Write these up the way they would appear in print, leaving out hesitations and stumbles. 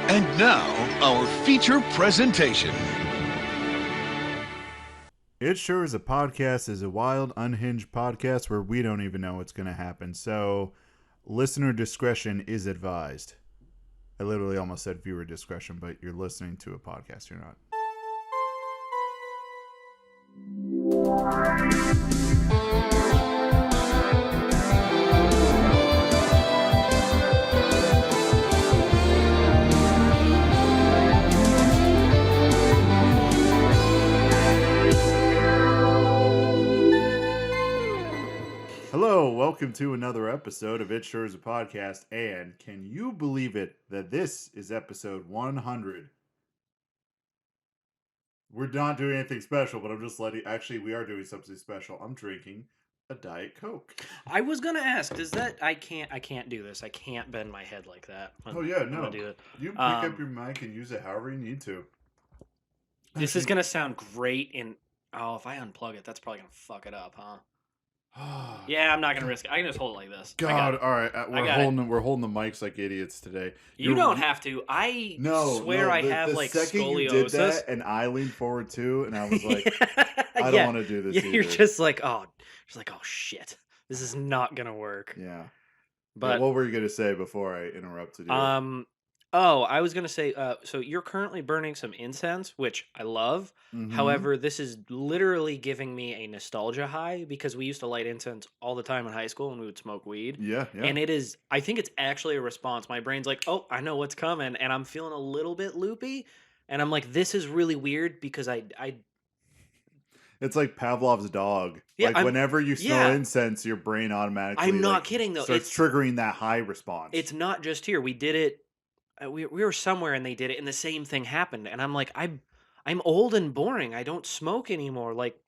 And now, our feature presentation. It Sure Is a Podcast is a wild, unhinged podcast where we don't even know what's going to happen. So, listener discretion is advised. I literally almost said viewer discretion, but you're listening to a podcast, you're not. Hello, welcome to another episode of It Sure Is a Podcast, and can you believe it that this is episode 100? We're not doing anything special, but I'm just actually, we are doing something special. I'm drinking a Diet Coke. I was gonna ask, does that I can't do this. I can't bend my head like that. Oh yeah, I'm no. gonna do it. You pick up your mic and use it however you need to. This is gonna sound great in if I unplug it, that's probably gonna fuck it up, huh? Yeah, I'm not gonna risk it. I can just hold it like this. God, all right, we're holding the mics like idiots today. You don't have to. I swear I have the like second scoliosis. You did that, and I leaned forward too, and I was like, I don't want to do this. You're just like, oh shit, this is not gonna work. Yeah. But what were you gonna say before I interrupted you? I was gonna say, so you're currently burning some incense, which I love. Mhm. However, this is literally giving me a nostalgia high because we used to light incense all the time in high school and we would smoke weed. Yeah. And I think it's actually a response. My brain's like, oh, I know what's coming, and I'm feeling a little bit loopy, and I'm like, this is really weird because I It's like Pavlov's dog. Yeah, like whenever you smell yeah. incense, your brain automatically. I'm not kidding though. Starts triggering that high response. It's not just here. We did it. We were somewhere and they did it, and the same thing happened. And I'm like, I'm old and boring. I don't smoke anymore. Like,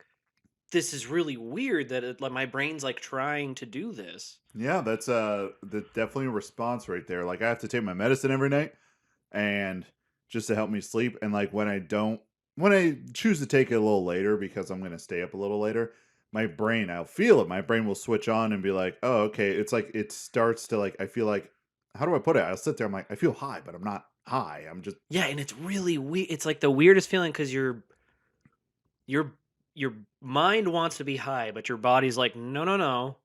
this is really weird that like my brain's like trying to do this. Yeah, that's definitely a response right there. Like I have to take my medicine every night, and just to help me sleep. And like when I choose to take it a little later because I'm gonna stay up a little later, I'll feel it. My brain will switch on and be like, oh, okay. It's like it starts to like I feel like. How do I put it? I'll sit there. I'm like, I feel high, but I'm not high. I'm just and it's really weird. It's like the weirdest feeling because your mind wants to be high, but your body's like, no,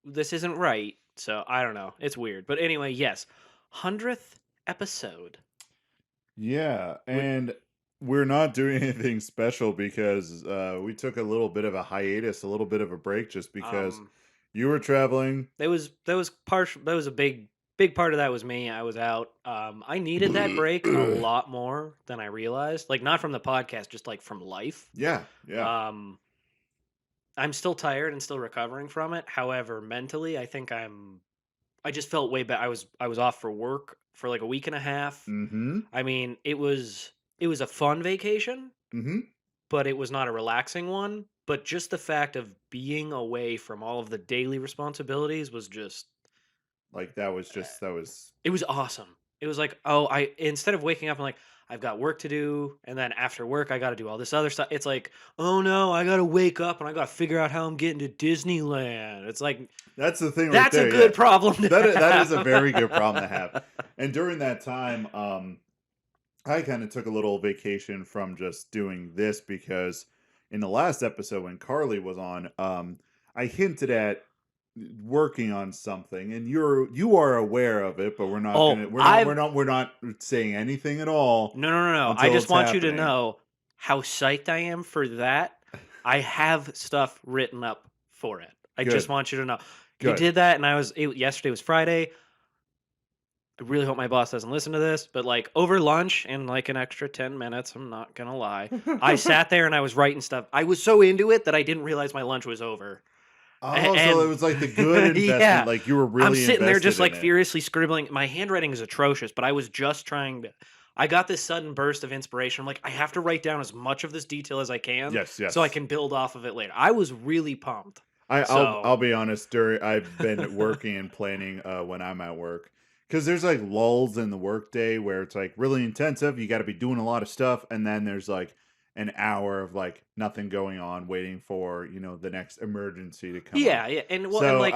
this isn't right. So I don't know. It's weird, but anyway, yes, 100th episode. Yeah, and we're not doing anything special because we took a little bit of a hiatus, a little bit of a break, just because you were traveling. That was partial. That was a big part of that was me. I was out. I needed that break a lot more than I realized. Like not from the podcast, just like from life. Yeah. I'm still tired and still recovering from it. However, mentally, I think I just felt way better. I was off for work for like a week and a half. Mm-hmm. I mean, it was a fun vacation, but it was not a relaxing one. But just the fact of being away from all of the daily responsibilities was just. Like that was It was awesome. It was like, instead of waking up and like, I've got work to do, and then after work I got to do all this other stuff. It's like, oh no, I got to wake up and I got to figure out how I'm getting to Disneyland. It's like that's the thing. That's right there, a good problem. That is a very good problem to have. And during that time, I kind of took a little vacation from just doing this because in the last episode when Carly was on, I hinted at working on something, and you are aware of it, but we're not saying anything at all. No. I just want you to know how psyched I am for that. I have stuff written up for it. I just want you to know. You did that, and yesterday was Friday. I really hope my boss doesn't listen to this, but like over lunch in like an extra 10 minutes, I'm not gonna lie, I sat there and I was writing stuff. I was so into it that I didn't realize my lunch was over. Oh, so it was like the good investment. Yeah. Like you were really. I'm sitting there just like it. furiously scribbling. My handwriting is atrocious, but I was just trying to. I got this sudden burst of inspiration. I'm like, I have to write down as much of this detail as I can. Yes. So I can build off of it later. I was really pumped. I'll be honest. I've been working and planning when I'm at work. Because there's like lulls in the workday where it's like really intensive. You got to be doing a lot of stuff. And then there's like an hour of like nothing going on, waiting for the next emergency to come Yeah, up. yeah, and well, and So like,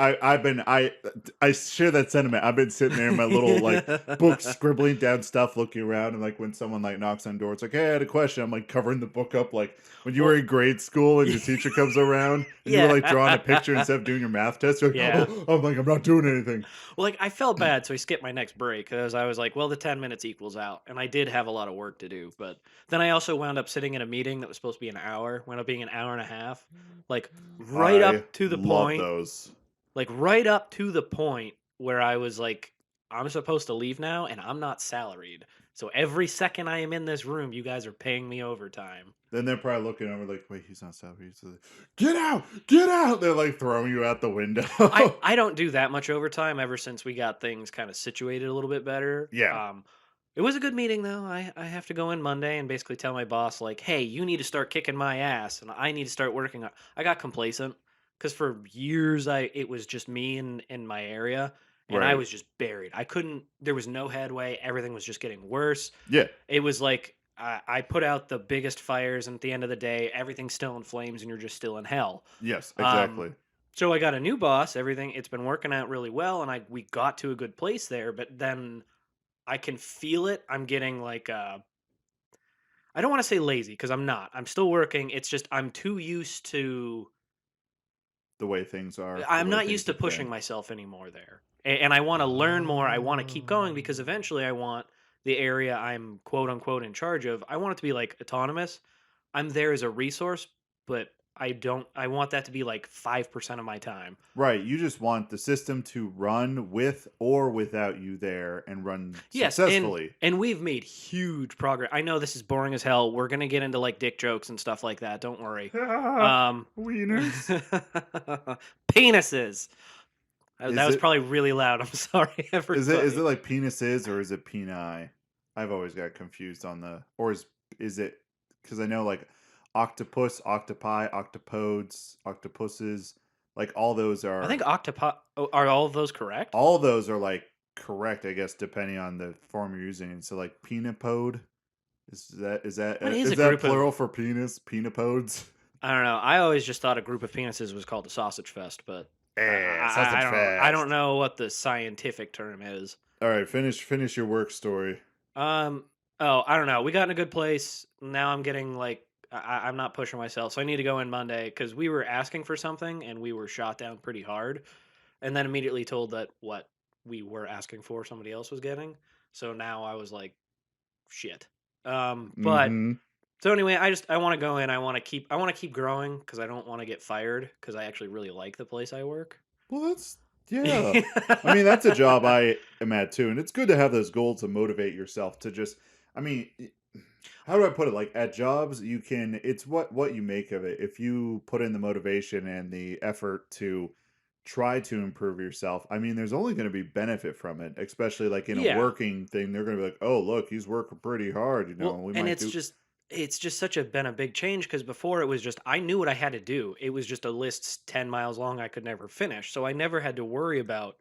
I share that sentiment. I've been sitting there in my little like book, scribbling down stuff, looking around, and like when someone like knocks on the door, it's like, hey, I had a question. I'm like covering the book up, like when you were well, in grade school and your teacher comes around and you were like drawing a picture yeah, instead of doing your math test. You're like, yeah. oh, I'm like, I'm not doing anything. Well, like I felt bad, so I skipped my next break because I was like, well, the 10 minutes equals out, and I did have a lot of work to do. But then I also wound up sitting in a meeting that was supposed to be an hour, wound up being an hour and a half, like right I up to the love point, those. like right up to the point where I was like, I'm supposed to leave now, and I'm not salaried. So every second I am in this room, you guys are paying me overtime. Then they're probably looking over like, wait, he's not salary. He's like, get out, get out. They're like throwing you out the window. I don't do that much overtime ever since we got things kind of situated a little bit better. Yeah. It was a good meeting though. I have to go in Monday and basically tell my boss like, "Hey, you need to start kicking my ass and I need to start working on." I got complacent cuz for years it was just me in my area and I Right. was just buried. I couldn't there was no headway. Everything was just getting worse. Yeah. It was like I put out the biggest fires and at the end of the day everything's still in flames and you're just still in hell. Yes, Um exactly. so I got a new boss, everything it's been working out really well and we got to a good place there, but then I can feel it. I'm getting like I don't want to say lazy because I'm not. I'm still working. It's just I'm too used to The way things are, the I'm way not things used to have pushing been. myself anymore there. And I want to learn more. I want to keep going because eventually I want the area I'm quote unquote in charge of. I want it to be like autonomous. I'm there as a resource, but I want that to be like 5% of my time. Right. You just want the system to run with or without you there and run Yes, and successfully. and we've made huge progress. I know this is boring as hell. We're gonna get into like dick jokes and stuff like that. Don't worry. Um, Wieners. penises. That Is was it probably really loud. I'm sorry, is it everybody. like penises or is it peni? I've always got confused on the or is it because I know like octopus, octopi, octopodes, octopuses, like I think octopi. Oh, are all of those correct? all those are like correct, I guess, depending on the form you're using. And so like penipode What is is a that group of? plural for penis? Penipodes? I don't know. I always just thought a group of penises was called a sausage fest, but I Sausage don't know. I don't fest. know what the scientific term is. All right, finish your work story. Um. Oh, I don't know. We got in a good place. Now I'm getting like I'm not pushing myself, so I need to go in Monday because we were asking for something and we were shot down pretty hard, and then immediately told that what we were asking for somebody else was getting. So now I was like, shit. But Mm-hmm. so anyway, I want to go in. I want to keep growing because I don't want to get fired because I actually really like the place I work. Well, that's yeah. I mean, that's a job I am at too, and it's good to have those goals to motivate yourself to just. I mean, how do I put it? Like at jobs, you can. It's what you make of it. If you put in the motivation and the effort to try to improve yourself, I mean, there's only going to be benefit from it. Especially like in a Yeah. working thing, they're going to be like, "Oh, look, he's working pretty hard." Well, We and might do. it's just such a been a big change because before it was just I knew what I had to do. It was just a list 10 miles long I could never finish. So I never had to worry about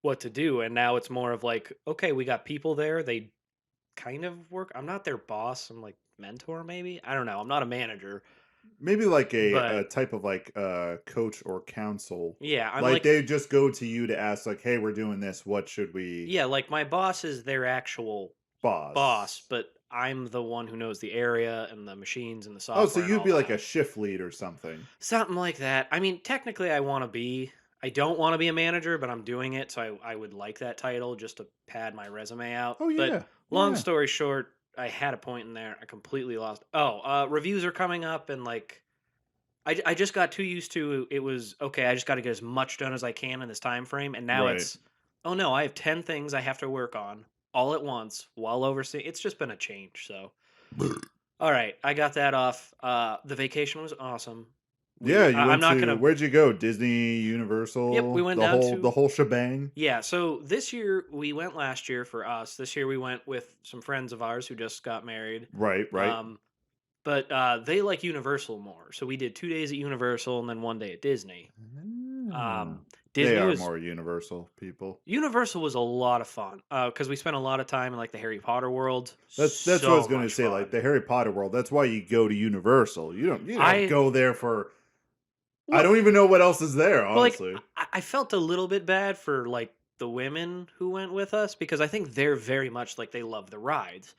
what to do. And now it's more of like, okay, we got people there. They kind of work. I'm not their boss. I'm like mentor maybe. I don't know. I'm not a manager, Maybe like a but type of like coach or counsel. yeah, I'm Like like they just go to you to ask like, "Hey, we're doing this. What should we yeah, like my boss is their actual boss, boss?" but I'm the one who knows the area and the machines and the Oh, so software and you'd all be like that. a shift lead or something. Something like that. I mean, technically, I don't want to be a manager, but I'm doing it. So I would like that title just to pad my resume out. Oh But yeah. long Yeah. story short, I had a point in there. I completely lost. Oh, reviews are coming up. And like, I just got too used to it was okay. I just got to get as much done as I can in this time frame. And now Right. it's, oh no, I have 10 things I have to work on all at once while overseeing. It's just been a change. So, all right, I got that off. The vacation was awesome. Yeah, you I'm went not to gonna. where'd you go? Disney, Yep, we Universal, went down the to whole shebang? yeah. So this year we went last year for us. This year we went with some friends of ours who just got married. Right, right. Um, but they like Universal more, so we did 2 days at Universal and then 1 day at Disney. Ah. Um, They Disney are was more Universal people. Universal was a lot of fun because we spent a lot of time in like the Harry Potter world. That's what I was So going to much say. Like fun. the Harry Potter world. That's why you go to Universal. You don't I go there for. I well, don't even know what else is there. well, like Honestly. I felt a little bit bad for like the women who went with us because I think they're very much like they love the rides,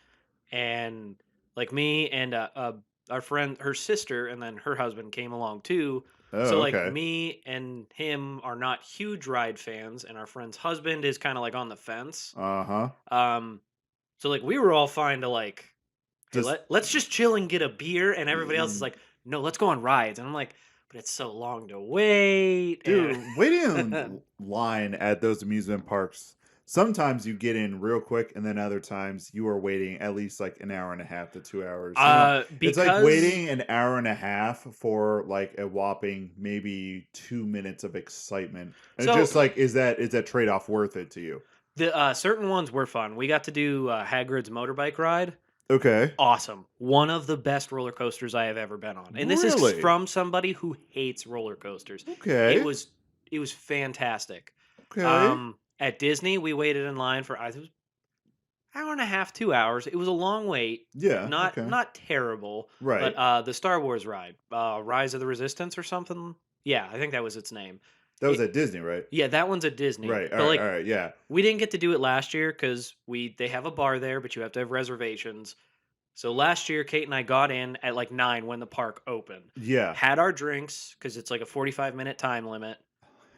and like me and our friend, her sister, and then her husband came along too. So Oh, like okay. me and him are not huge ride fans, and our friend's husband is kind of like on the fence. Uh huh. Um, so like we were all fine to like, hey, Just let's just chill and get a beer, and everybody else is like, no, let's go on rides, and I'm like, but it's so long to wait, and dude, waiting in line at those amusement parks. Sometimes you get in real quick, and then other times you are waiting at least like an hour and a half to 2 hours. It's like because waiting an hour and a half for like a whopping maybe 2 minutes of excitement. And it's so just like, is that trade off worth it to you? the certain ones were fun. We got to do Hagrid's motorbike ride. Okay, Awesome. One of the best roller coasters I have ever been on. And this is really? from somebody who hates roller coasters. It Okay, was it was fantastic. okay, At Disney, we waited in line for I think hour and a half, 2 hours. It was a long wait. yeah, Not okay, not terrible, but right. the Star Wars ride, Rise of the Resistance or something. Yeah, I think that was its name. That was It, at Disney, right? yeah, that one's at Disney. Right. But like All right. Yeah. we didn't get to do it last year because they have a bar there, but you have to have reservations. So last year, Kate and I got in at like 9 when the park opened. Yeah. Had our drinks because it's like a 45-minute time limit.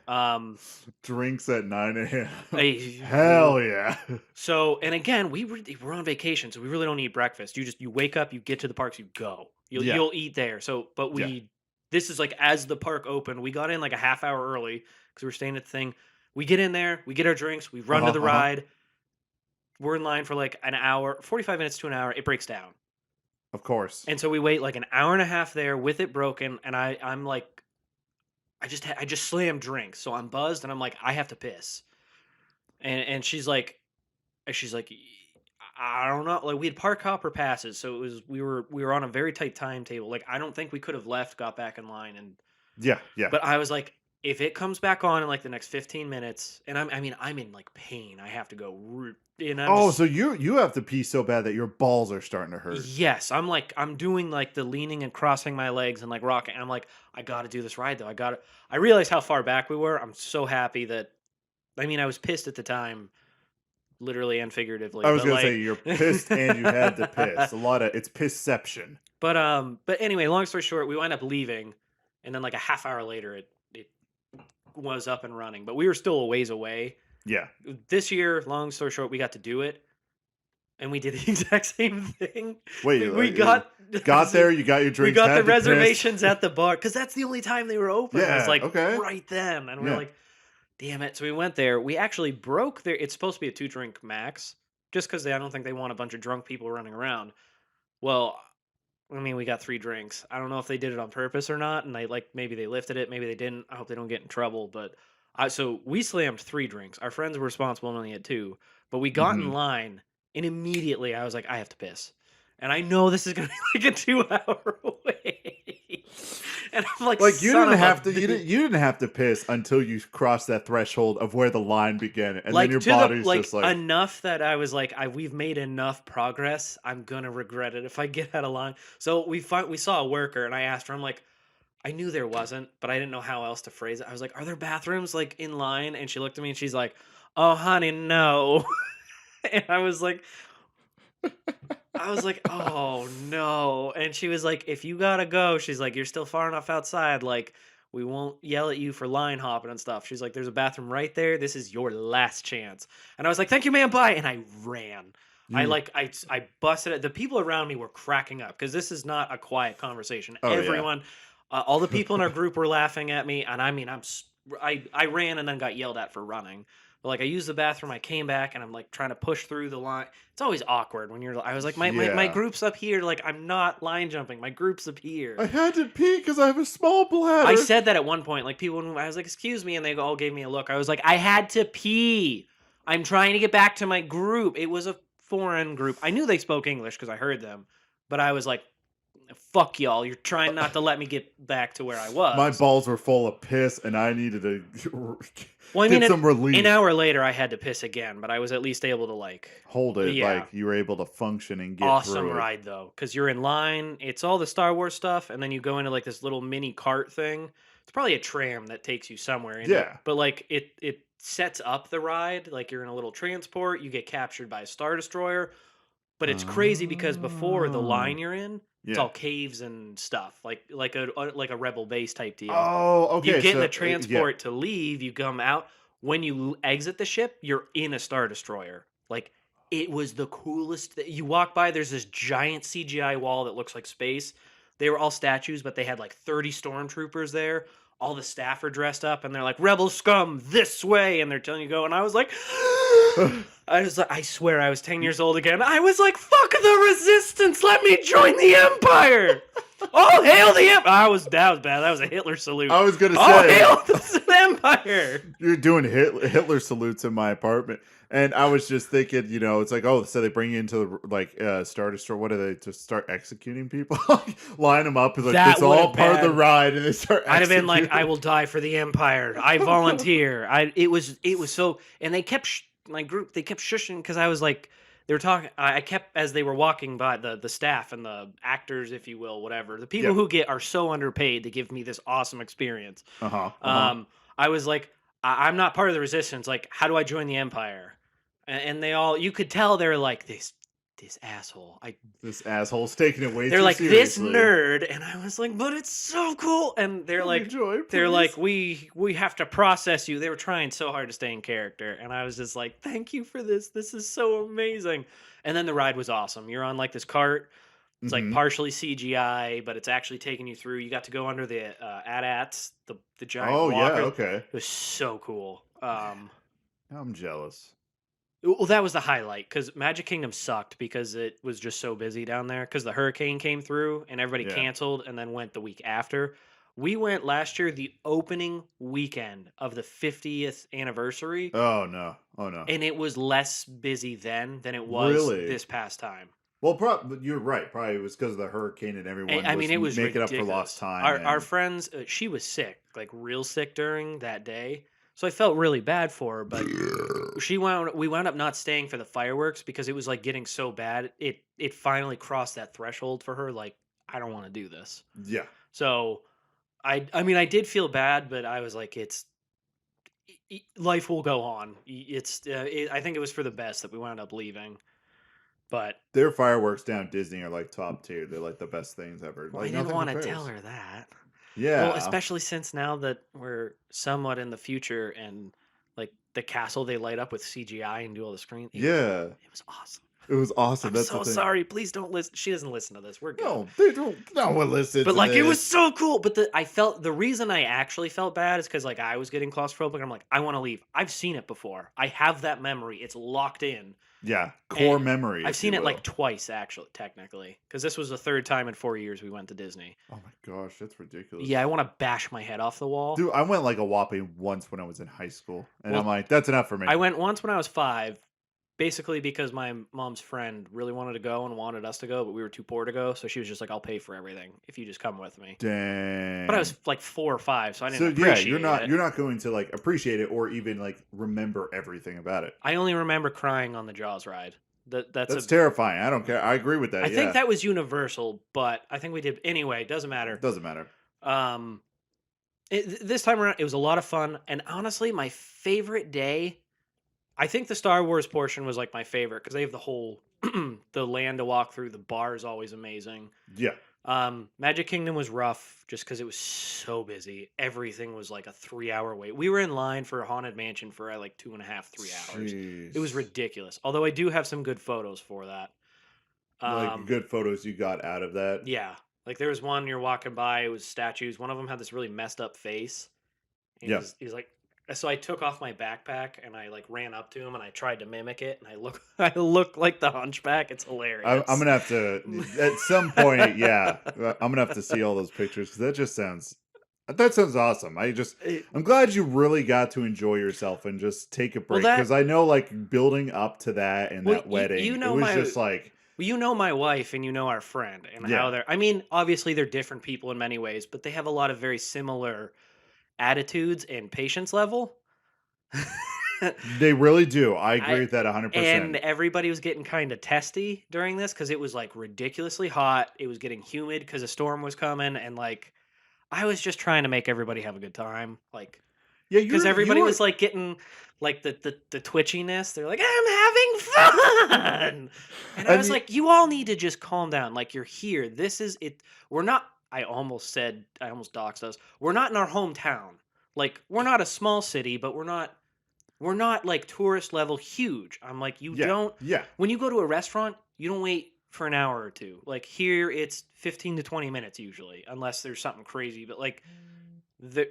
Um, Drinks at 9 a.m. I- Hell yeah. so and again, we're on vacation, so we really don't eat breakfast. You wake up, you get to the parks, you go. Yeah. You'll eat there. So, but Yeah. this is like as the park opened, we got in like a half hour early because we were staying at the thing. We get in there, we get our drinks, we run to the Uh-huh. ride. We're in line for like an hour, 45 minutes to an hour. It breaks down. Of course. And so we wait like an hour and a half there with it broken, and I'm like, I just slammed drinks, so I'm buzzed, and I'm like, I have to piss, and she's like, I don't know, like we had park hopper passes, so it was we were on a very tight timetable. Like I don't think we could have left, got back in line, and Yeah. Yeah. but I was like, if it comes back on in like the next 15 minutes, and I'm in like pain, I have to go, and I'm Oh, just so you have to pee so bad that your balls are starting to hurt. Yes, I'm doing like the leaning and crossing my legs and like rocking. I'm like, I got to do this ride though. I realized how far back we were. I'm so happy that I was pissed at the time, literally and figuratively, I was but gonna say like you're pissed and you had to piss. It's pissception. but anyway, long story short, we wind up leaving, and then like a half hour later it was up and running, but we were still a ways away. Yeah. This year, long story short, we got to do it. And we did the exact same thing. Wait, We got there, you got your we drinks, got had the to piss. reservations at the bar because that's the only time they were open. It was Yeah, like okay. right then, and we're Yeah. like, "Damn it!" So we went there. We actually broke their. It's supposed to be a 2-drink max, just because I don't think they want a bunch of drunk people running around. Well, we got 3 drinks. I don't know if they did it on purpose or not, and maybe they lifted it, maybe they didn't. I hope they don't get in trouble. But so we slammed 3 drinks. Our friends were responsible and only had 2, but we got in Mhm. line. And immediately I was like, I have to piss. And I know this is going to be like a 2-hour wait. And I'm like, Like you son didn't of a have to, bitch. you didn't have to piss until you crossed that threshold of where the line began, and Like then your to the body's like just like, enough that I was like, we've made enough progress. I'm gonna regret it if I get out of line. So we saw a worker, and I asked her. I'm like, I knew there wasn't, but I didn't know how else to phrase it. I was like, are there bathrooms like in line? And she looked at me and she's like, oh honey, no. And I was like, "Oh no!" And she was like, "If you gotta go," she's like, "You're still far enough outside. Like, we won't yell at you for line hopping and stuff." She's like, "There's a bathroom right there. This is your last chance." And I was like, "Thank you, ma'am. Bye." And I ran. you, I busted it. The people around me were cracking up because this is not a quiet conversation. oh yeah, Everyone, all the people in our group were laughing at me, and I ran and then got yelled at for running. But like I used the bathroom, I came back and I'm like trying to push through the line. It's always awkward when I was like, my yeah. group's up here. Like I'm not line jumping. My group's up I here. had to pee because I have a small bladder. I said that at one point. Like I was like, excuse me, and they all gave me a look. I was like, I had to pee. I'm trying to get back to my group. It was a foreign group. I knew they spoke English because I heard them, but I was like, Fuck y'all. You're trying not to let me get back to where I was. My balls were full of piss, and I needed to well, I mean, get some relief. An hour later, I had to piss again, but I was at least able to like hold it. Yeah. Like you were able to function and get awesome through it. ride though, because you're in line. It's all the Star Wars stuff, and then you go into like this little mini cart thing. It's probably a tram that takes you somewhere. Yeah. But like it sets up the ride. Like you're in a little transport. You get captured by a Star Destroyer. But it's crazy because before the line you're in, it's all caves and stuff, like a rebel base type deal. Oh, okay. You get in the transport to leave. You come out. When you exit the ship, you're in a Star Destroyer. Like it was the coolest. You walk by. There's this giant CGI wall that looks like space. They were all statues, but they had like 30 stormtroopers there. All the staff are dressed up, and they're like, "Rebel scum, this way!" And they're telling you to go. And I was like, I swear, I was 10 years old again. I was like, "Fuck the resistance! Let me join the Empire!" Oh, hail the Empire! That was bad. That was a Hitler salute. I was gonna say, oh, hail the Empire! You're doing Hitler salutes in my apartment. And I was just thinking, it's like, oh, so they bring you into the Star Destroyer. What do they just start executing people? Line them up. It's like, it's all part of the ride, and they start. I'd have been like, I will die for the Empire. I volunteer. It was so, and they kept my group. They kept shushing because I was like, they were talking. I kept as they were walking by the staff and the actors, if you will, whatever. The people who are so underpaid to give me this awesome experience. I was like, I'm not part of the resistance. Like, how do I join the Empire? And they all, you could tell they're like, this asshole. This asshole's taking it way too seriously. They're like, this nerd. And I was like, but it's so cool. And they're like, we have to process you. They were trying so hard to stay in character. And I was just like, thank you for this. This is so amazing. And then the ride was awesome. You're on like this cart. It's like partially CGI, but it's actually taking you through. You got to go under the AT-ATs, the giant walker. Yeah, okay. It was so cool. I'm jealous. Well, that was the highlight because Magic Kingdom sucked because it was just so busy down there because the hurricane came through and everybody canceled and then went the week after. We went last year the opening weekend of the 50th anniversary. Oh, no. And it was less busy then than it was this past time. Well, you're right. Probably it was because of the hurricane and everyone it was making ridiculous. up for lost time. Our friends, she was sick, like real sick during that day. So I felt really bad for her, but we wound up not staying for the fireworks because it was like getting so bad. It finally crossed that threshold for her. Like, I don't want to do this. Yeah. So I mean, I did feel bad, but I was like, life will go on. I think it was for the best that we wound up leaving. But their fireworks down Disney are like top tier. They're like the best things ever. Well, I didn't want to tell her that. Yeah. Well, especially since now that we're somewhat in the future and like the castle they light up with CGI and do all the screen. It was awesome. It was awesome. I'm so sorry. Please don't listen. She doesn't listen to this. We're good. No, they don't. No one listens. But like, it was so cool. But the reason I actually felt bad is because like I was getting claustrophobic. I'm like, I want to leave. I've seen it before. I have that memory. It's locked in. Yeah, core memory. I've seen it like twice, actually, technically, because this was the third time in 4 years we went to Disney. Oh my gosh, that's ridiculous. Yeah, I want to bash my head off the wall. Dude, I went like a whopping once when I was in high school, and I'm like, that's enough for me. I went once when I was 5, basically because my mom's friend really wanted to go and wanted us to go, but we were too poor to go, so she was just like, I'll pay for everything if you just come with me. Dang. But I was like 4 or 5, so I didn't appreciate it. You're not going to like appreciate it or even like remember everything about it. I only remember crying on the Jaws ride. That's terrifying. I don't care. I agree with that. I think that was universal, but I think we did anyway. Doesn't matter. Doesn't matter. This time around, it was a lot of fun, and honestly, my favorite day. I think the Star Wars portion was like my favorite because they have the whole the land to walk through. The bar is always amazing. Yeah. Magic Kingdom was rough just because it was so busy. Everything was like a 3-hour wait. We were in line for a Haunted Mansion for like 2.5, 3 hours. Jeez. It was ridiculous. Although I do have some good photos for that. Like good photos you got out of that? Yeah. Like there was one you're walking by, it was statues. One of them had this really messed up face. He's like, so I took off my backpack and I like ran up to him and I tried to mimic it and I look like the Hunchback. It's hilarious. I'm gonna have to at some point. Yeah, I'm gonna have to see all those pictures because that sounds awesome. I'm glad you really got to enjoy yourself and just take a break because I know like building up to that and that wedding, it was just like Well, you know my wife and you know our friend and how Yeah. I mean, obviously they're different people in many ways, but they have a lot of very similar attitudes and patience level. They really do. I agree I with that and 100%. everybody was getting kind of testy during this because it was like ridiculously hot. It was getting humid because a storm was coming, and like I was just trying to make everybody have a good time, like Yeah, because you everybody was were like getting like the twitchiness. They're like, I'm having fun, and I I was mean, like, you all need to just calm down. Like you're here. This is it. We're not. I almost doxed us. We're not in our hometown. Like we're not a small city, but we're not like tourist level huge. I'm like, you yeah. don't Yeah. when you go to a restaurant, you don't wait for an hour or two. Like here it's 15 to 20 minutes usually, unless there's something crazy. But like the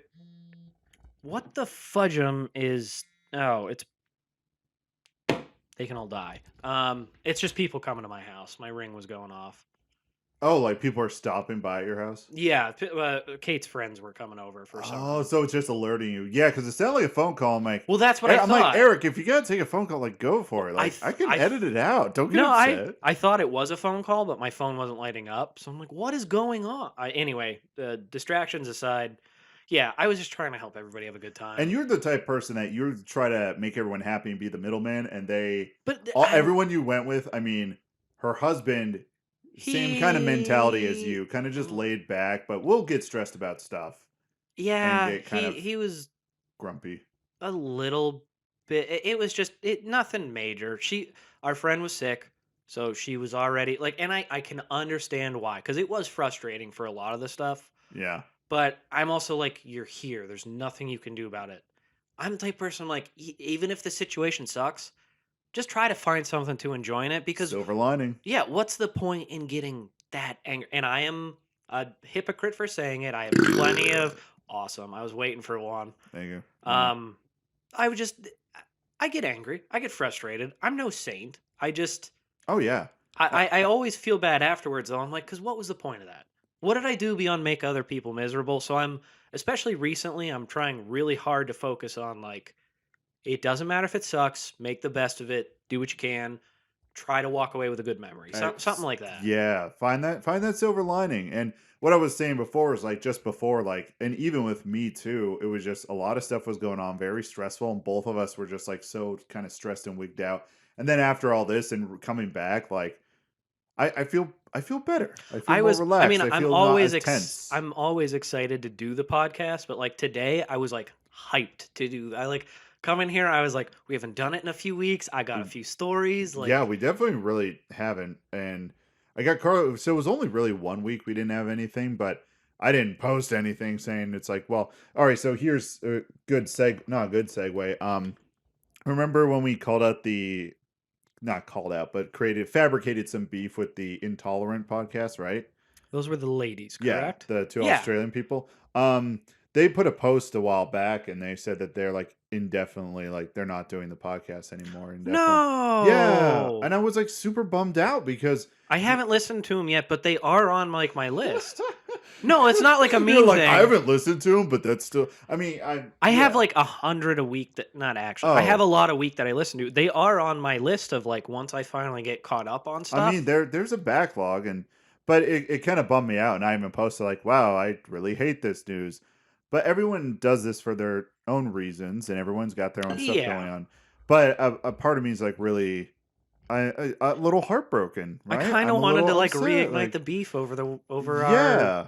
what the fudgeum is it's they can all die. It's just people coming to my house. My ring was going off. Oh, like people are stopping by at your house? Yeah, Kate's friends were coming over for some Oh, reason. so it's just alerting you. Yeah, because it sounded like a phone call. I'm like, Well, that's what I I'm like, thought. Eric, if you gotta take a phone call, like go for it. I Like I th- can I th- edit it out. Don't get No, upset. I thought it was a phone call, but my phone wasn't lighting up. So I'm like, what is going on? Anyway, distractions aside, yeah, I was just trying to help everybody have a good And time. you're the type of person that you try to make everyone happy and be the middleman, and But everyone you went with, I mean, her husband, same kind of mentality as he, you, kind of just laid back, but will get stressed about stuff and yeah, get kind he of he was grumpy. a little bit. It was just nothing major. Our friend was sick, so she was already like, and I can understand why because it was frustrating for a lot of the stuff. Yeah. But I'm also like, you're here. There's nothing you can do about it. I'm the type of person like, even if the situation sucks, just try to find something to enjoy in it because, Silver lining. yeah, what's the point in getting that angry? And I am a hypocrite for saying it. I have plenty of awesome. I was waiting for one. There you go. Yeah. Um, I would just, I get angry. I get frustrated. I'm no saint. I just, Oh yeah. Uh, I always feel bad afterwards though. I'm like, because what was the point of that? What did I do beyond make other people miserable? So I'm, especially recently, I'm trying really hard to focus on like, it doesn't matter if it sucks, make the best of it, do what you can, try to walk away with a good memory. Something like that. Yeah, find that silver lining. And what I was saying before is like just before, like, and even with me too, it was just a lot of stuff was going on, very stressful, and both of us were just like so kind of stressed and wigged out. And then after all this and coming back, like I feel better. I feel more I mean, relaxed. I feel not as tense. I'm always excited to do the podcast, but like today I was like hyped to do. I like come in here, I was like, we haven't done it in a few weeks. I got a few stories. Yeah, Like we definitely really haven't. And I got Carl. So it was only really 1 week we didn't have anything, but I didn't post anything saying it's like, well, all right. So here's a not a good segue. Remember when we called out not called out, but fabricated some beef with the Intolerant podcast, right? those were the ladies, Yeah, correct? the two Yeah. Australian people. They put a post a while back and they said that they're like indefinitely, like they're not doing the podcast anymore indefinitely. Yeah, No. and I was like super bummed out because I haven't listened to them yet, but they are on like my list. No, it's not like a you're mean like, thing. I haven't listened to them, but that's still. I mean, I have yeah. like 100 a week that not actually. I have Oh, a lot a week that I listen to. They are on my list of like once I finally get caught up on I mean, stuff. there's a backlog, but it kind of bummed me out, and I even posted like, wow, I really hate this news. But everyone does this for their own reasons, and everyone's got their own stuff Yeah. going on. But a part of me is like really, a little heartbroken, I right? kind I'm of a wanted to little like upset, reignite like the beef over our yeah,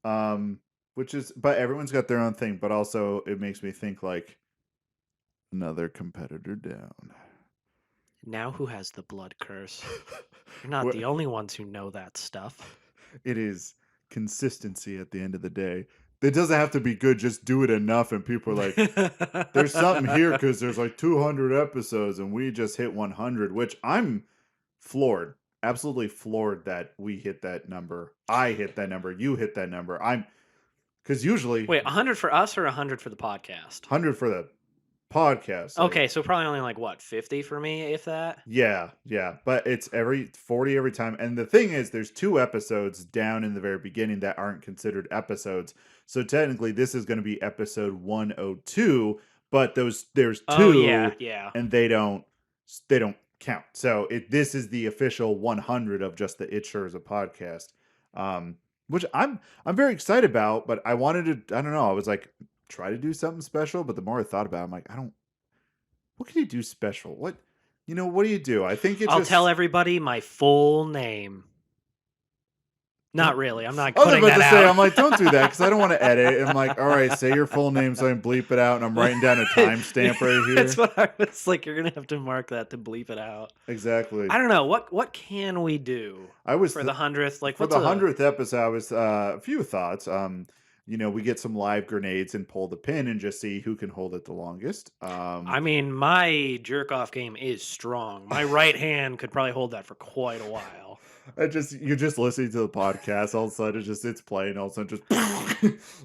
yeah. Which is, but everyone's got their own thing. But also, it makes me think like another competitor down. now who has the blood curse. You're not What the only ones who know that stuff. it is consistency at the end of the day. It doesn't have to be good. Just do it enough, and people are like, "There's something here," because there's like 200 episodes, and we just hit 100. Which I'm floored, absolutely floored that we hit that number. I hit that number. You hit that number. Because usually Wait, 100 for us or 100 for the podcast? 100 for the podcast. Like, Okay, so probably only like what, 50 for me, if that? yeah, yeah. But it's 40 every time. And the thing is, there's 2 episodes down in the very beginning that aren't considered episodes. So technically, this is going to be episode 102. But there's Oh two, yeah, yeah. and they don't count. So this is the official 100 of just the It Sure Is a Podcast, which I'm very excited about. But I wanted to, I don't know, I was like, try to do something special. But the more I thought about it, I'm like, what can you do special? What do you do? I think I'll tell everybody my full name. Not really. I'm not putting that out. I'm like, don't do that because I don't want to edit. I'm like, all right, say your full name so I can bleep it out, and I'm writing down a timestamp right here. That's what I was like. You're gonna have to mark that to bleep it out. Exactly. I don't know what can we do. For the 100th. Like for the 100th episode, I was a few thoughts. We get some live grenades and pull the pin and just see who can hold it the longest. I mean, my jerk off game is strong. My right hand could probably hold that for quite a while. You're just listening to the podcast, all of a sudden it's playing, all of a sudden just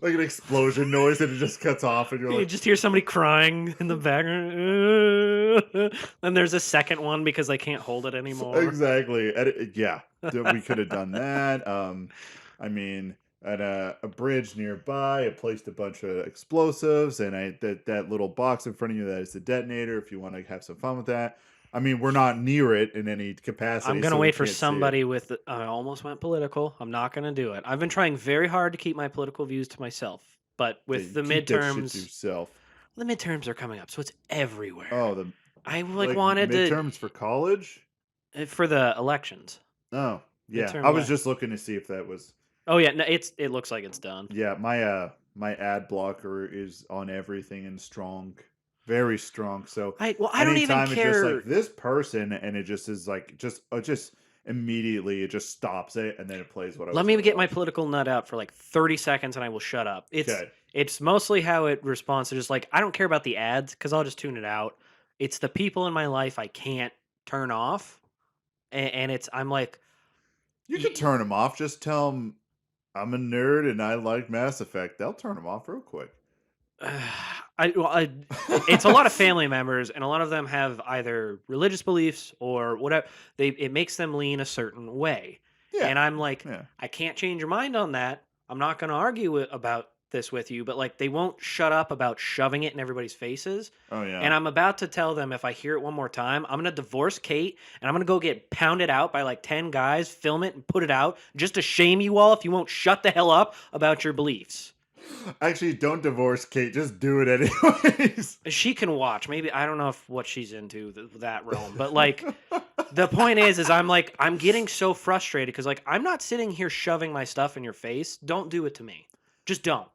like an explosion noise, and it just cuts off, and you just hear somebody crying in the background. And there's a second one because I can't hold it anymore. Exactly. Yeah, we could have done that. I mean, at a bridge nearby, I placed a bunch of explosives, and that little box in front of you, that is the detonator. If you want to have some fun with that. I mean, we're not near it in any capacity. I'm going to wait for somebody with... I almost went political. I'm not going to do it. I've been trying very hard to keep my political views to myself. But with the midterms... That shit to yourself. The midterms are coming up, so it's everywhere. Oh, I wanted midterms for college? For the elections. Oh, yeah. I was just looking to see if that was... Oh, yeah. No, it looks like it's done. Yeah, my ad blocker is on everything and strong. Very strong. So I don't even care. It's just like this person, and it just is like just immediately it just stops it, and then it plays what I. Let me get my political nut out for like 30 seconds, and I will shut up. It's mostly how it responds to just like I don't care about the ads because I'll just tune it out. It's the people in my life I can't turn off, and I'm like, you can turn them off. Just tell them I'm a nerd and I like Mass Effect. They'll turn them off real quick. It's a lot of family members, and a lot of them have either religious beliefs or whatever. It makes them lean a certain way, and I'm like, I can't change your mind on that. I'm not going to argue about this with you, but like they won't shut up about shoving it in everybody's faces. Oh yeah. And I'm about to tell them if I hear it one more time, I'm going to divorce Kate, and I'm going to go get pounded out by like 10 guys, film it and put it out just to shame you all if you won't shut the hell up about your beliefs. Actually, don't divorce Kate. Just do it anyways. She can watch. Maybe I don't know what she's into that realm, but like the point is I'm like I'm getting so frustrated because like I'm not sitting here shoving my stuff in your face. Don't do it to me. Just don't.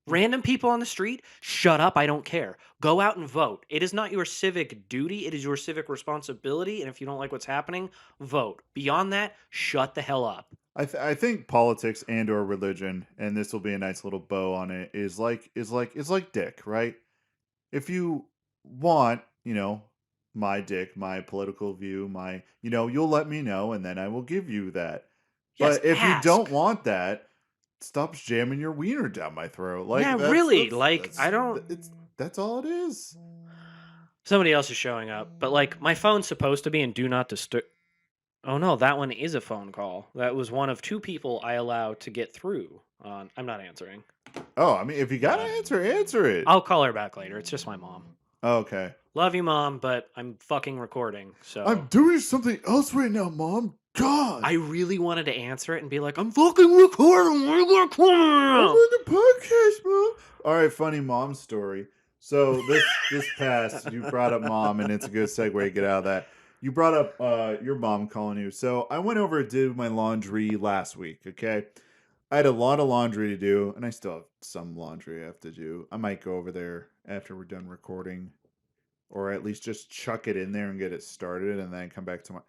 Random people on the street, shut up. I don't care. Go out and vote. It is not your civic duty. It is your civic responsibility. And if you don't like what's happening, vote. Beyond that, shut the hell up. I think politics and or religion, and this will be a nice little bow on it, is like dick, right? If you want, my dick, my political view, you'll let me know, and then I will give you that. Yes, but if you don't want that, stop jamming your wiener down my throat. Like, yeah, really. I don't. That's all it is. Somebody else is showing up, but like my phone's supposed to be in do not disturb. Oh no, that one is a phone call. That was one of 2 people I allow to get through. I'm not answering. Oh, I mean, if you gotta answer it. I'll call her back later. It's just my mom. Oh, okay. Love you, Mom, but I'm fucking recording. So I'm doing something else right now, Mom. God. I really wanted to answer it and be like, I'm fucking recording. What are you gonna call me? I'm on the podcast, Mom. All right, funny mom story. So this past, you brought up mom, and it's a good segue to get out of that. You brought up your mom calling you. So I went over to do my laundry last week, okay? I had a lot of laundry to do, and I still have some laundry I have to do. I might go over there after we're done recording, or at least just chuck it in there and get it started, and then come back to my...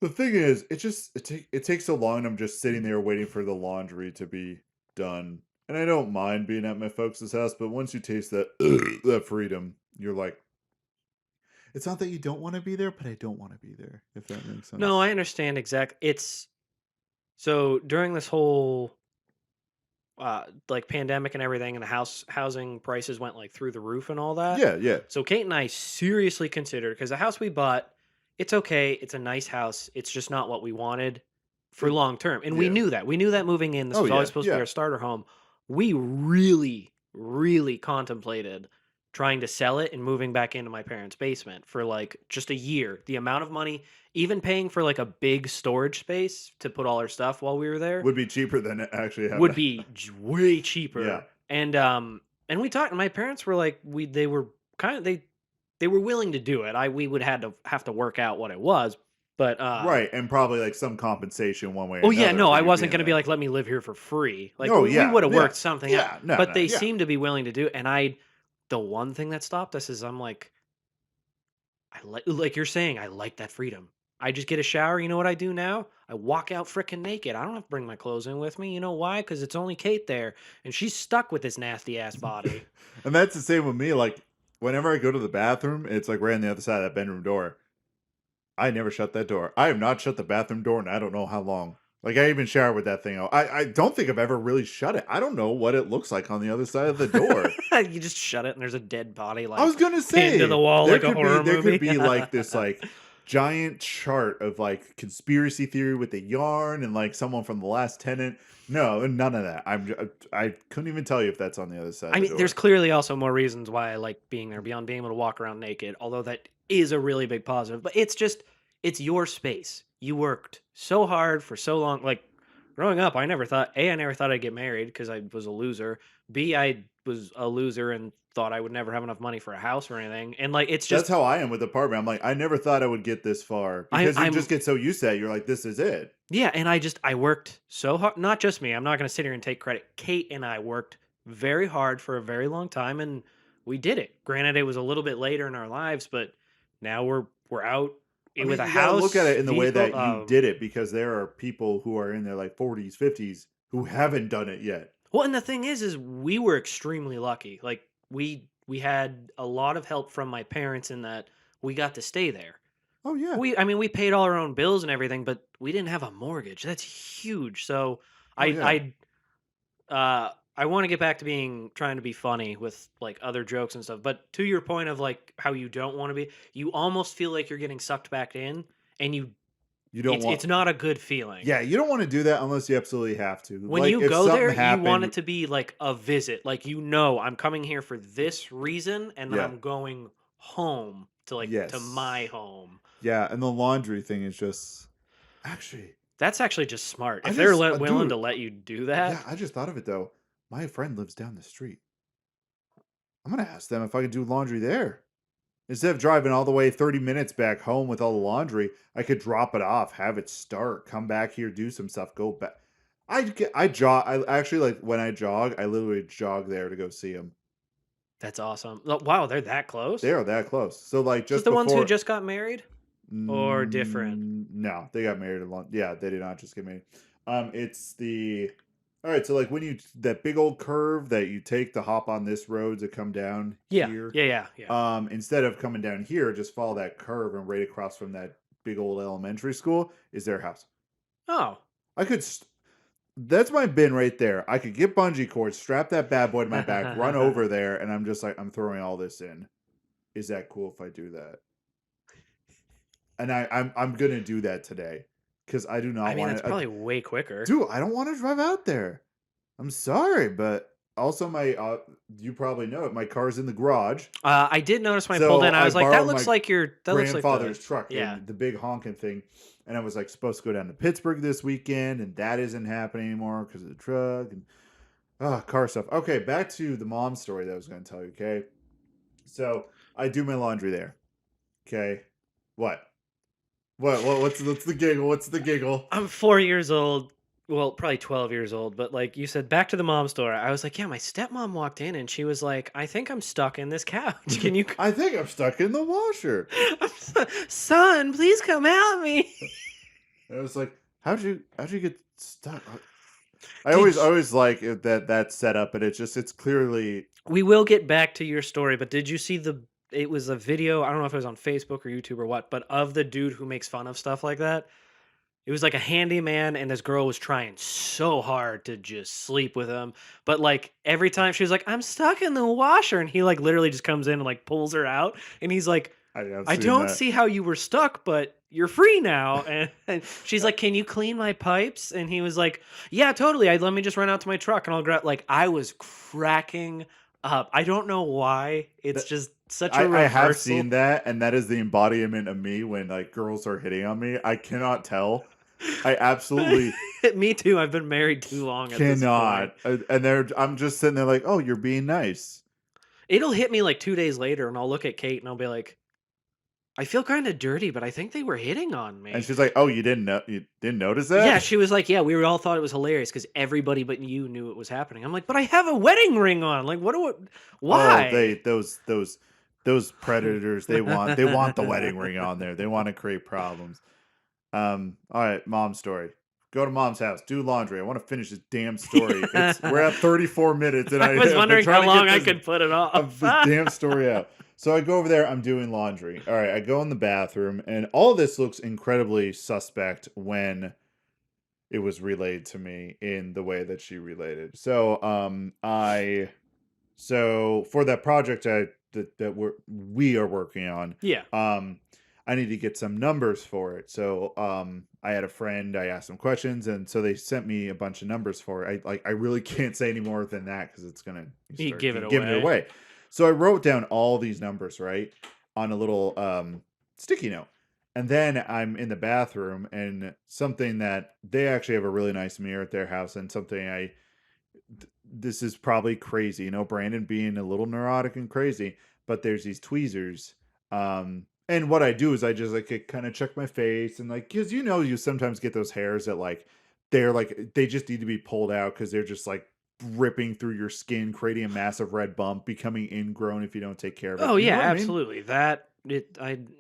The thing is, it takes so long, and I'm just sitting there waiting for the laundry to be done. And I don't mind being at my folks' house, but once you taste that freedom, you're like, it's not that you don't want to be there, but I don't want to be there, if that makes sense. No, I understand exactly. It's so during this whole like pandemic and everything, and the housing prices went like through the roof and all that. Yeah. So Kate and I seriously considered, because the house we bought, it's okay, it's a nice house, it's just not what we wanted for long term, and we knew that. We knew that moving in. This was always supposed to be our starter home. We really, really contemplated trying to sell it and moving back into my parents' basement for like just a year. The amount of money, even paying for like a big storage space to put all our stuff while we were there, Would be cheaper than actually having would be way cheaper. Yeah. And we talked, and my parents were like, they were kind of, they were willing to do it. We would have to work out what it was, but right, and probably like some compensation one way. Oh or yeah, another no, for I you wasn't being going to be there. like, let me live here for free. Like, Oh, we yeah, would have yeah. worked something Yeah, out. no, but no, they yeah. seemed to be willing to do it. And the one thing that stopped us is I'm like you're saying, I like that freedom. I just get a shower. You know what I do now? I walk out freaking naked. I don't have to bring my clothes in with me. You know why? Because it's only Kate there, and she's stuck with this nasty ass body. And that's the same with me. Like, whenever I go to the bathroom, it's like right on the other side of that bedroom door. I never shut that door. I have not shut the bathroom door in I don't know how long. Like, I even shower with that thing out. I don't think I've ever really shut it. I don't know what it looks like on the other side of the door. You just shut it, and there's a dead body like I was gonna pinned say to the wall there like a could horror be there movie. could be like this like giant chart of like conspiracy theory with the yarn and like someone from the last tenant. No, none of that. I couldn't even tell you if that's on the other side. I of the mean, door. there's clearly also more reasons why I like being there beyond being able to walk around naked, although that is a really big positive. But it's your space. You worked so hard for so long. Like growing up, I never thought I'd get married because I was a loser. B, I was a loser and thought I would never have enough money for a house or anything. And like it's just That's how I am with the apartment. I'm like, I never thought I would get this far I- because you I'm- just get so used to it. You're like, this is it. yeah, and I worked so hard. Not just me. I'm not going to sit here and take credit. Kate and I worked very hard for a very long time, and we did it. Granted, it was a little bit later in our lives, but now we're out I with mean, a you gotta house. look at it in the way that vehicle, you did it because there are people who are in their like 40s, 50s who haven't done it yet. Well, and the thing is we were extremely lucky. Like we had a lot of help from my parents in that we got to stay there. Oh yeah. We paid all our own bills and everything, but we didn't have a mortgage. That's huge. So yeah. I want to get back to trying to be funny with like other jokes and stuff. But to your point of like how you don't want to be, you almost feel like you're getting sucked back in, and You don't want it's not a good feeling. Yeah, you don't want to do that unless you absolutely have to. When like, you if go something there, you want happened- it to be like a visit. Like I'm coming here for this reason, and then Yeah. I'm going home to to Yes. my home. Yeah, and the laundry thing is just actually. That's actually just smart. I If they're just- willing dude, to let you do that, Yeah, I just thought of it though. My friend lives down the street. I'm gonna ask them if I could do laundry there. Instead of driving all the way 30 minutes back home with all the laundry, I could drop it off, have it start, come back here, do some stuff, go back. I jog. I actually like when I jog. I literally jog there to go see them. that's awesome. Oh, wow, they're that close. They are that close. So like Is just it the ones who before- just got married, or different? No, they got married a long. Yeah, they did not just get married. It's the all right. So like when you that big old curve that you take to hop on this road to come down Yeah, here. yeah. Instead of coming down here, just follow that curve and right across from that big old elementary school is their house. Oh, I could. That's my bin right there. I could get bungee cords, strap that bad boy to my back, run over there, and I'm just like, I'm throwing all this in. Is that cool if I do that? And I'm gonna do that today because I do not. I mean, want that's probably way quicker. Dude, I don't want to drive out there. I'm sorry, but also my you probably know it. My car's in the garage. I did notice when I So pulled in. I I was like, that borrowed looks my like that looks like grandfather's truck, yeah. and the big honking thing. And I was like supposed to go down to Pittsburgh this weekend, and that isn't happening anymore because of the truck and car stuff. Okay, back to the mom story that I was going to tell you. Okay, so I do my laundry there. Okay, what? What's the giggle? What's the giggle? I'm 4 years old. Well, probably 12 years old, but like you said, back to the mom story. I was like, yeah, my stepmom walked in and she was like, I think I'm stuck in this couch. Can you? I think I'm stuck in the washer. Son, please come help me. And I was like, how'd you get stuck? I always like that setup, and it's clearly. We will get back to your story, but did you see it was a video, I don't know if it was on Facebook or YouTube or what, but of the dude who makes fun of stuff like that. It was like a handyman, and this girl was trying so hard to just sleep with him. But like every time she was like, I'm stuck in the washer. And he like literally just comes in and like pulls her out. And he's like, I don't see how you were stuck, but you're free now. And she's like, can you clean my pipes? And he was like, yeah, totally. Let me just run out to my truck and I'll grab. Like I was cracking I don't know why. It's That- just such a I reversal. have seen that, and that is the embodiment of me when like girls are hitting on me. I cannot tell. I absolutely Me too. I've been married too long at this point. cannot. I'm just sitting there like, oh, you're being nice. It'll hit me like 2 days later, and I'll look at Kate and I'll be like, I feel kind of dirty, but I think they were hitting on me. And she's like, oh, you didn't notice that? Yeah, she was like, yeah, we all thought it was hilarious because everybody but you knew it was happening. I'm like, but I have a wedding ring on. Like, why? Oh, those predators, they want the wedding ring on there. They want to create problems. All right, mom's story. Go to mom's house, do laundry. I want to finish this damn story. We're at 34 minutes, and I was I've been wondering trying how to long get I this, could put it off. this damn story out. So I go over there. I'm doing laundry. All right, I go in the bathroom, and all this looks incredibly suspect when it was relayed to me in the way that she related. So so for that project that we are working on, Yeah. I need to get some numbers for it. So I had a friend, I asked some questions, and so they sent me a bunch of numbers for it. I really can't say any more than that because it's gonna give it giving it away. So I wrote down all these numbers, right, on a little sticky note. And then I'm in the bathroom, and something that they actually have a really nice mirror at their house, and something this is probably crazy, Brandon being a little neurotic and crazy, but there's these tweezers. And what I do is I just like kind of check my face, and like, because you sometimes get those hairs that like they just need to be pulled out because they're just like ripping through your skin, creating a massive red bump, becoming ingrown if you don't take care of it. Oh You know yeah, what I mean? absolutely.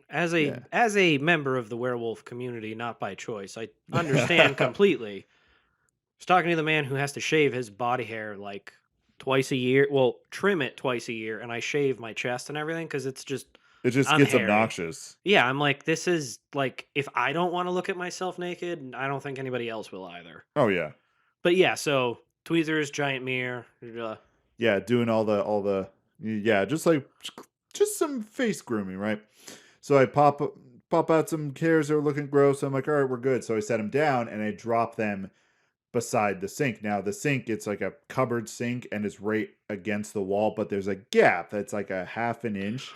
As Yeah. a member of the werewolf community, not by choice, I understand completely. I was talking to the man who has to shave his body hair like twice a year. Well, trim it twice a year, and I shave my chest and everything because it's just It just I'm gets hairy. obnoxious. Yeah, I'm like, this is like, if I don't want to look at myself naked, I don't think anybody else will either. Oh yeah. But yeah, so tweezers, giant mirror. Yeah, doing all the yeah, just some face grooming, right? So I pop out some hairs that are looking gross. I'm like, all right, we're good. So I set them down and I drop them beside the sink. Now the sink, it's like a cupboard sink and it's right against the wall, but there's a gap that's like a half an inch.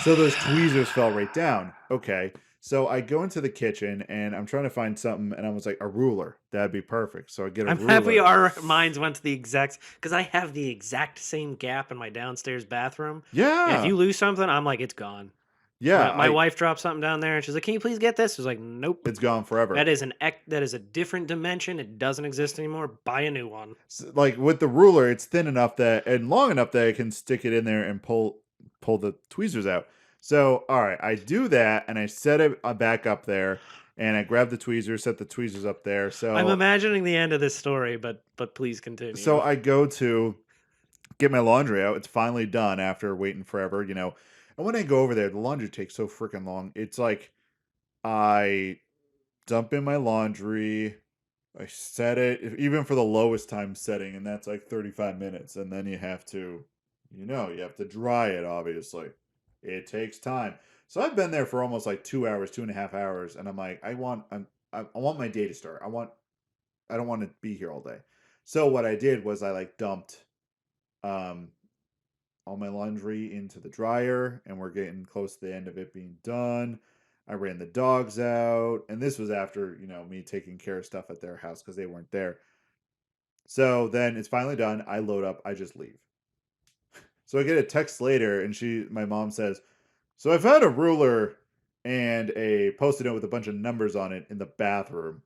So those tweezers fell right down. Okay. So I go into the kitchen and I'm trying to find something, and I was like, a ruler. That'd be perfect. So I get a I'm ruler. happy our minds went to the exact, because I have the exact same gap in my downstairs bathroom. Yeah. And if you lose something, I'm like, it's gone. Yeah. My wife dropped something down there, and she's like, "Can you please get this?" I was like, "Nope, It's gone forever. that is a different dimension. It doesn't exist anymore. Buy a new one." Like with the ruler, it's thin enough that and long enough that I can stick it in there and pull the tweezers out. So, all right, I do that and I set it back up there, and I grab the tweezers, set the tweezers up there. So I'm imagining the end of this story, but please continue. So I go to get my laundry out. It's finally done after waiting forever, And when I go over there, the laundry takes so freaking long. It's like I dump in my laundry, I set it, even for the lowest time setting, and that's like 35 minutes. And then you have to, you have to dry it, obviously. It takes time. So I've been there for almost like 2 hours, 2.5 hours, and I'm like, I want my day to start. I don't want to be here all day. So what I did was I like dumped all my laundry into the dryer, and we're getting close to the end of it being done. I ran the dogs out, and this was after, me taking care of stuff at their house because they weren't there. So then it's finally done. I load up. I just leave. So I get a text later, and my mom says, so I found a ruler and a Post-it note with a bunch of numbers on it in the bathroom.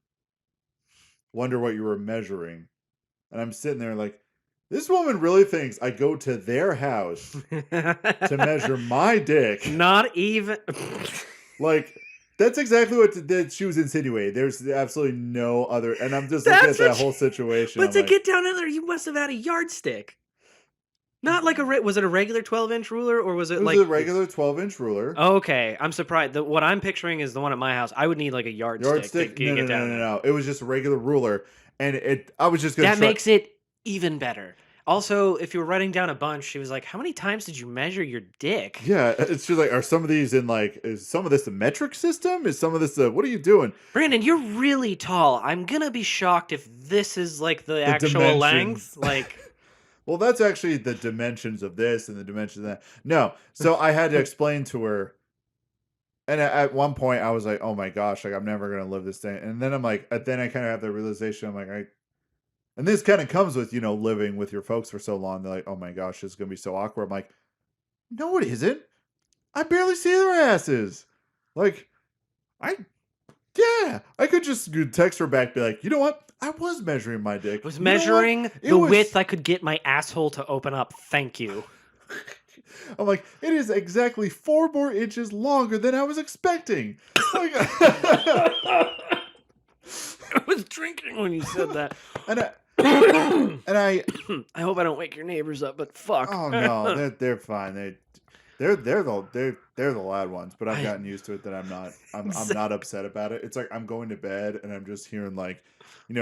Wonder what you were measuring. And I'm sitting there like, this woman really thinks I go to their house to measure my dick. Not even. Like, that's exactly that she was insinuating. There's absolutely no other. And I'm just looking at that whole situation. But to get down in there, you must have had a yardstick. Not like was it a regular 12-inch ruler, or was it like a regular 12-inch ruler? Okay, I'm surprised. What I'm picturing is the one at my house. I would need like a yardstick to get down. No. It was just a regular ruler, and I was just gonna. That makes it even better. Also, if you were writing down a bunch, she was like, "How many times did you measure your dick?" Yeah, it's just like, are some of these in like? Is some of this a metric system? Is some of this what are you doing? Brandon, you're really tall. I'm gonna be shocked if this is like the actual dimensions. length. Like. well, that's actually the dimensions of this and the dimensions of that. No, so I had to explain to her. And at one point, I was like, "Oh my gosh, like I'm never gonna live this thing." And then I'm like, then I kind of have the realization. I'm like, and this kind of comes with living with your folks for so long. They're like, "Oh my gosh, this is gonna be so awkward." I'm like, "No, it isn't. I barely see their asses. Like, I could just text her back, be like, you know what? I was measuring my dick. I was measuring the width I could get my asshole to open up. Thank you." I'm like, it is exactly 4 more inches longer than I was expecting. Like, I was drinking when you said that. I I hope I don't wake your neighbors up, but fuck. Oh no, they're fine. They're the loud ones, but I've gotten used to it that I'm not upset about it. It's like I'm going to bed and I'm just hearing like,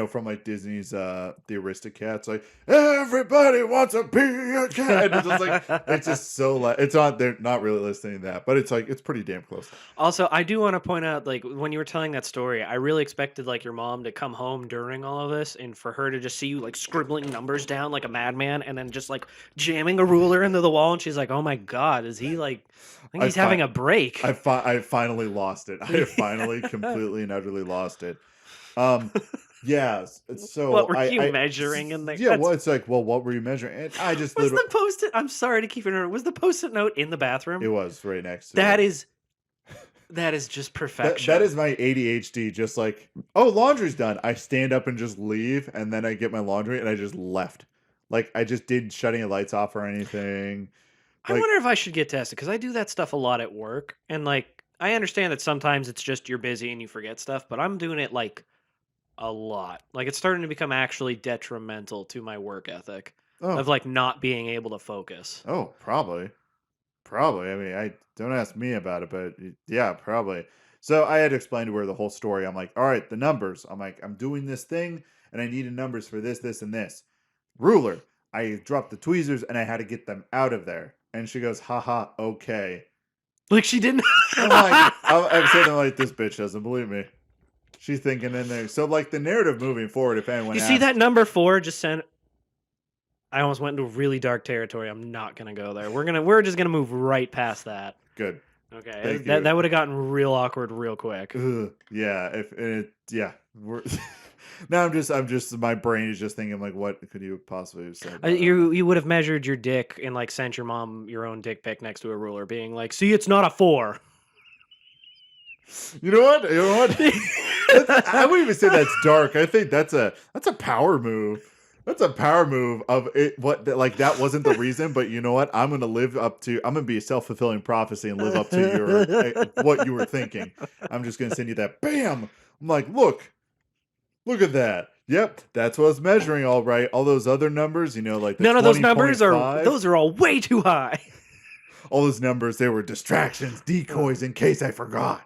from like Disney's The Aristocats, like everybody wants to be a cat. And it's just like it's just so loud. It's on. They're not really listening to that, but it's like it's pretty damn close. Also, I do want to point out, like when you were telling that story, I really expected like your mom to come home during all of this and for her to just see you like scribbling numbers down like a madman and then just like jamming a ruler into the wall, and she's like, "Oh my god, is he like?" I think he's having a break. I finally lost it. I finally completely and utterly lost it. Yes. So what were you measuring in there? Yeah, well, it's like, well, what were you measuring? And I just was the post-it. I'm sorry to keep it. Was the post-it note in the bathroom? It was right next to that. it. That is just perfection. That is my ADHD. Just like, oh, laundry's done. I stand up and just leave, and then I get my laundry, and I just left. Like I just did shutting the lights off or anything. I wonder if I should get tested because I do that stuff a lot at work, and like I understand that sometimes it's just you're busy and you forget stuff, but I'm doing it like a lot. Like it's starting to become actually detrimental to my work ethic of like not being able to focus. Oh, probably. I mean, don't ask me about it, but yeah, probably. So I had to explain to her the whole story. I'm like, all right, the numbers. I'm like, I'm doing this thing and I needed numbers for this, this, and this. Ruler. I dropped the tweezers and I had to get them out of there. And she goes, haha, okay. Like she didn't. I'm saying like, this bitch doesn't believe me. She's thinking in there. So like the narrative moving forward, if anyone see that number 4 just sent. I almost went into really dark territory. I'm not gonna go there. We're just gonna move right past that. Good. Okay. That would have gotten real awkward real quick. Yeah. Now I'm just my brain is just thinking like, what could you possibly have said? You would have measured your dick and like sent your mom your own dick pic next to a ruler, being like, "See, it's not a 4." You know what? I wouldn't even say that's dark. I think that's a power move. That's a power move of it. That wasn't the reason, but you know what? I'm going to be a self-fulfilling prophecy and live up to your what you were thinking. I'm just going to send you that. Bam. I'm like, look at that. Yep, that's what I was measuring. All right, all those other numbers, like none of those numbers are all way too high. All those numbers, they were distractions, decoys in case I forgot.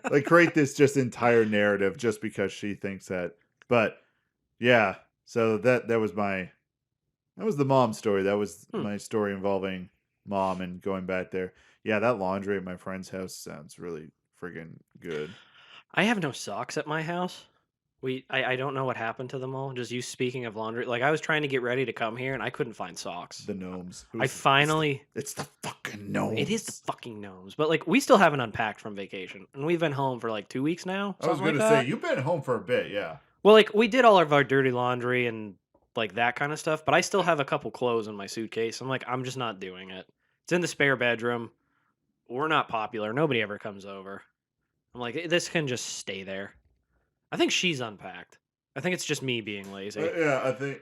Like create this just entire narrative just because she thinks that. But yeah, so that was the mom story. That was my story involving mom and going back there. Yeah, that laundry at my friend's house sounds really friggin' good. I have no socks at my house. I don't know what happened to them all. Just you speaking of laundry. Like I was trying to get ready to come here and I couldn't find socks. The gnomes. It's the fucking gnomes. It is the fucking gnomes. But like we still haven't unpacked from vacation. And we've been home for like 2 weeks now. I was going to say, you've been home for a bit, yeah. Well, like we did all of our dirty laundry and like that kind of stuff, but I still have a couple clothes in my suitcase. I'm like, I'm just not doing it. It's in the spare bedroom. We're not popular. Nobody ever comes over. I'm like, this can just stay there. I think she's unpacked. I think it's just me being lazy. Yeah, I think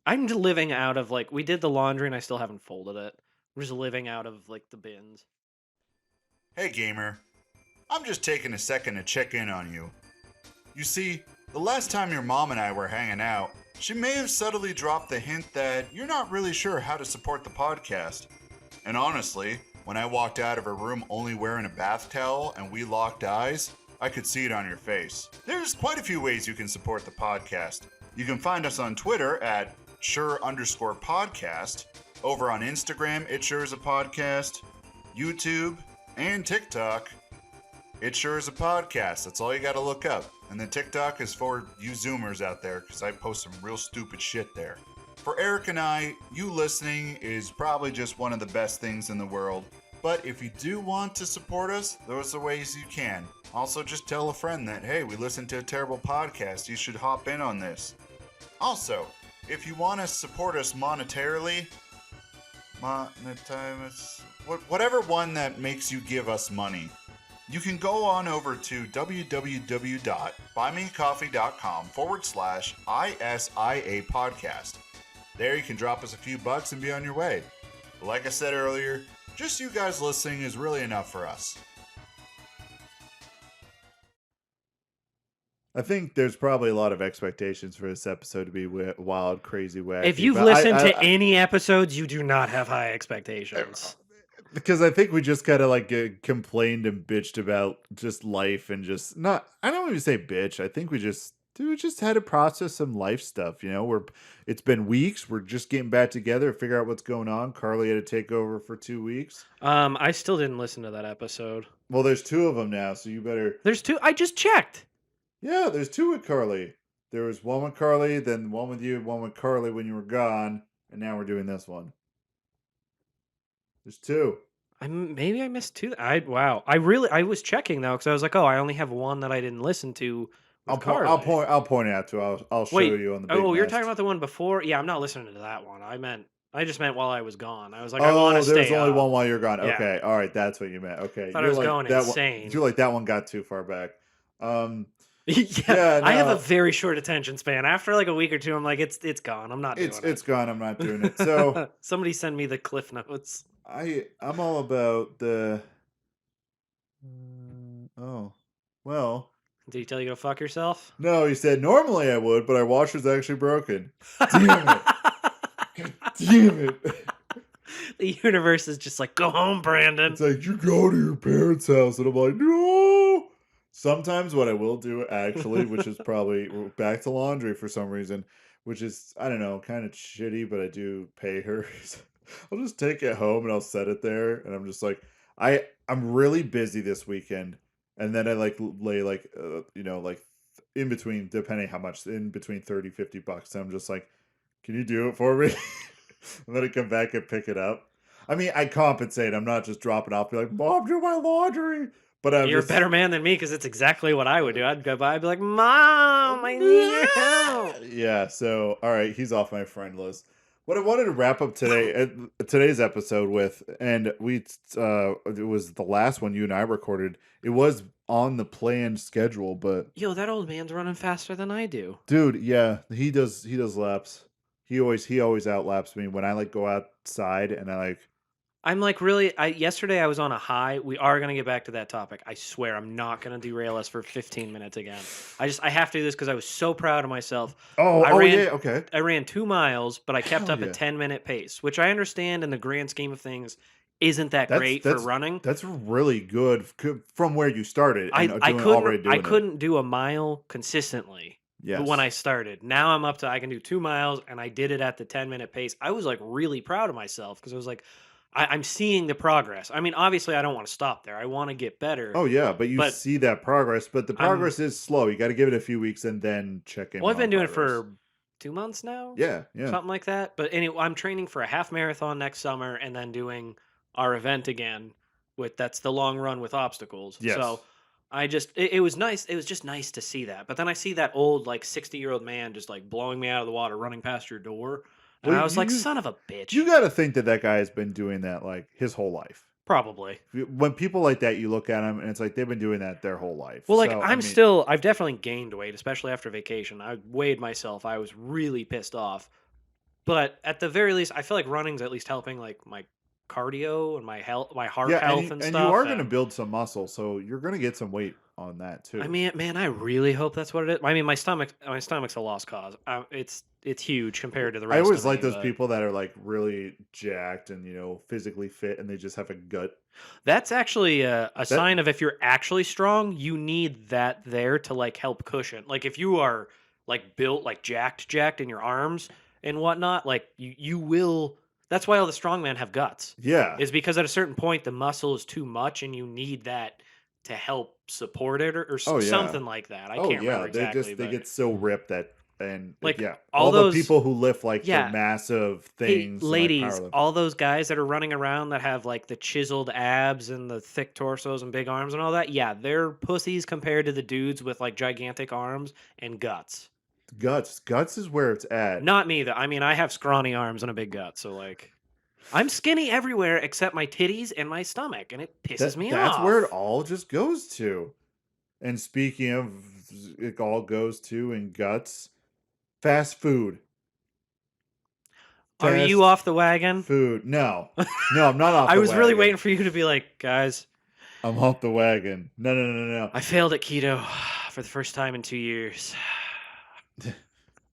I'm just living out of like we did the laundry and I still haven't folded it. I'm just living out of like the bins. Hey gamer, I'm just taking a second to check in on you. You see, the last time your mom and I were hanging out, she may have subtly dropped the hint that you're not really sure how to support the podcast. And honestly, when I walked out of her room only wearing a bath towel and we locked eyes, I could see it on your face. There's quite a few ways you can support the podcast. You can find us on Twitter at sure_podcast, over on Instagram, It Sure Is a Podcast, YouTube, and TikTok. It Sure Is a Podcast. That's all you gotta look up. And then TikTok is for you Zoomers out there, because I post some real stupid shit there. For Eric and I, you listening is probably just one of the best things in the world. But if you do want to support us, those are ways you can. Also, just tell a friend that, hey, we listened to a terrible podcast. You should hop in on this. Also, if you want to support us monetarily, whatever one that makes you give us money, you can go on over to www.buymeacoffee.com/ISIA podcast. There you can drop us a few bucks and be on your way. But like I said earlier, just you guys listening is really enough for us. I think there's probably a lot of expectations for this episode to be wild, crazy, wacky. If you've listened to any episodes, you do not have high expectations. Because I think we just kind of like complained and bitched about just life and just not. I don't even say bitch. I think we just had to process some life stuff. You know, it's been weeks. We're just getting back together, figure out what's going on. Carly had to take over for 2 weeks. I still didn't listen to that episode. Well, there's 2 of them now, so you better. There's 2. I just checked. Yeah, there's 2 with Carly. There was one with Carly, then one with you, one with Carly when you were gone, and now we're doing this one. There's 2. Maybe I missed 2. Wow. I was checking though because I was like, oh, I only have one that I didn't listen to. I'll point it out to you. I'll show you on the big you're nest. talking about the one before? Yeah, I'm not listening to that one. I just meant while I was gone. I was like, I want to stay. There's only one while you're gone. Yeah. Okay, all right, that's what you meant. Okay, I thought I was going insane. You're like that one got too far back. Yeah, no. I have a very short attention span. After like a week or 2, I'm like, it's gone. I'm not doing it. It's gone. I'm not doing it. So somebody send me the cliff notes. I'm all about the. Oh, well. Did he tell you to go fuck yourself? No, he said normally I would, but our washer's actually broken. Damn it! Damn it! The universe is just like, go home, Brandon. It's like, you go to your parents' house, and I'm like, no. Sometimes what I will do, actually, which is probably back to laundry for some reason, which is, I don't know, kind of shitty, but I do pay her. I'll just take it home and I'll set it there, and I'm just like, I'm really busy this weekend, and then I like lay like like in between, depending how much, in between $30-$50, and I'm just like, can you do it for me? And then I come back and pick it up. I mean, I compensate. I'm not just dropping off, be like, Mom, do my laundry. But you're a better man than me because it's exactly what I would do. I'd go by, I'd be like, Mom, I need your help. Yeah, so, all right, he's off my friend list. What I wanted to wrap up today's episode with, and it was the last one you and I recorded. It was on the planned schedule, but yo, that old man's running faster than I do, dude. Yeah, he does laps. He always outlaps me when I like go outside and I'm like, really, yesterday I was on a high. We are going to get back to that topic. I swear I'm not going to derail us for 15 minutes again. I have to do this because I was so proud of myself. Yeah, okay. I ran 2 miles, but I kept up a 10-minute pace, which I understand in the grand scheme of things isn't that great for running. That's really good from where you started. I couldn't do a mile consistently. Yes. When I started. Now I'm up to, I can do 2 miles, and I did it at the 10-minute pace. I was like really proud of myself because I was like, I'm seeing the progress. I mean, obviously, I don't want to stop there. I want to get better. Oh, yeah, but you see that progress. But the progress is slow. You got to give it a few weeks and then check in. Well, I've been doing it for 2 months now. Yeah. Something like that. But anyway, I'm training for a half marathon next summer and then doing our event again. That's the long run with obstacles. Yes. So it was nice. It was just nice to see that. But then I see that old, like, 60-year-old man just, like, blowing me out of the water, running past your door. And I was like, son of a bitch. You got to think that guy has been doing that like his whole life. Probably. When people like that, you look at them and it's like they've been doing that their whole life. Well, like I've definitely gained weight, especially after vacation. I weighed myself. I was really pissed off. But at the very least, I feel like running's at least helping like my cardio and my health, my heart health and stuff. And you are going to build some muscle, so you're going to get some weight on that too. I mean, man, I really hope that's what it is. I mean, my stomach's a lost cause. It's huge compared to the rest. I always like those people that are like really jacked and physically fit, and they just have a gut. That's actually a sign of if you're actually strong, you need that there to like help cushion. Like if you are like built like jacked in your arms and whatnot, like you will. That's why all the strongmen have guts. Yeah, is because at a certain point the muscle is too much, and you need that to help support it or something like that. I can't remember exactly. They get so ripped that And Like yeah, all the those people who lift like the yeah. massive Hey, things, like ladies, powerlift. all those guys that are running around that have like the chiseled abs and the thick torsos and big arms and all that, yeah, they're pussies compared to the dudes with like gigantic arms and guts. Guts is where it's at. Not me though. I mean, I have scrawny arms and a big gut, so like I'm skinny everywhere except my titties and my stomach, and it pisses me That's where it off. all just goes to. And speaking of, it all goes to in guts, fast food. Are you Fast off the wagon? food. No, I'm not off I the was really wagon. waiting for you to be like, guys, I'm off the wagon. No. I failed at keto for the first time in 2 years.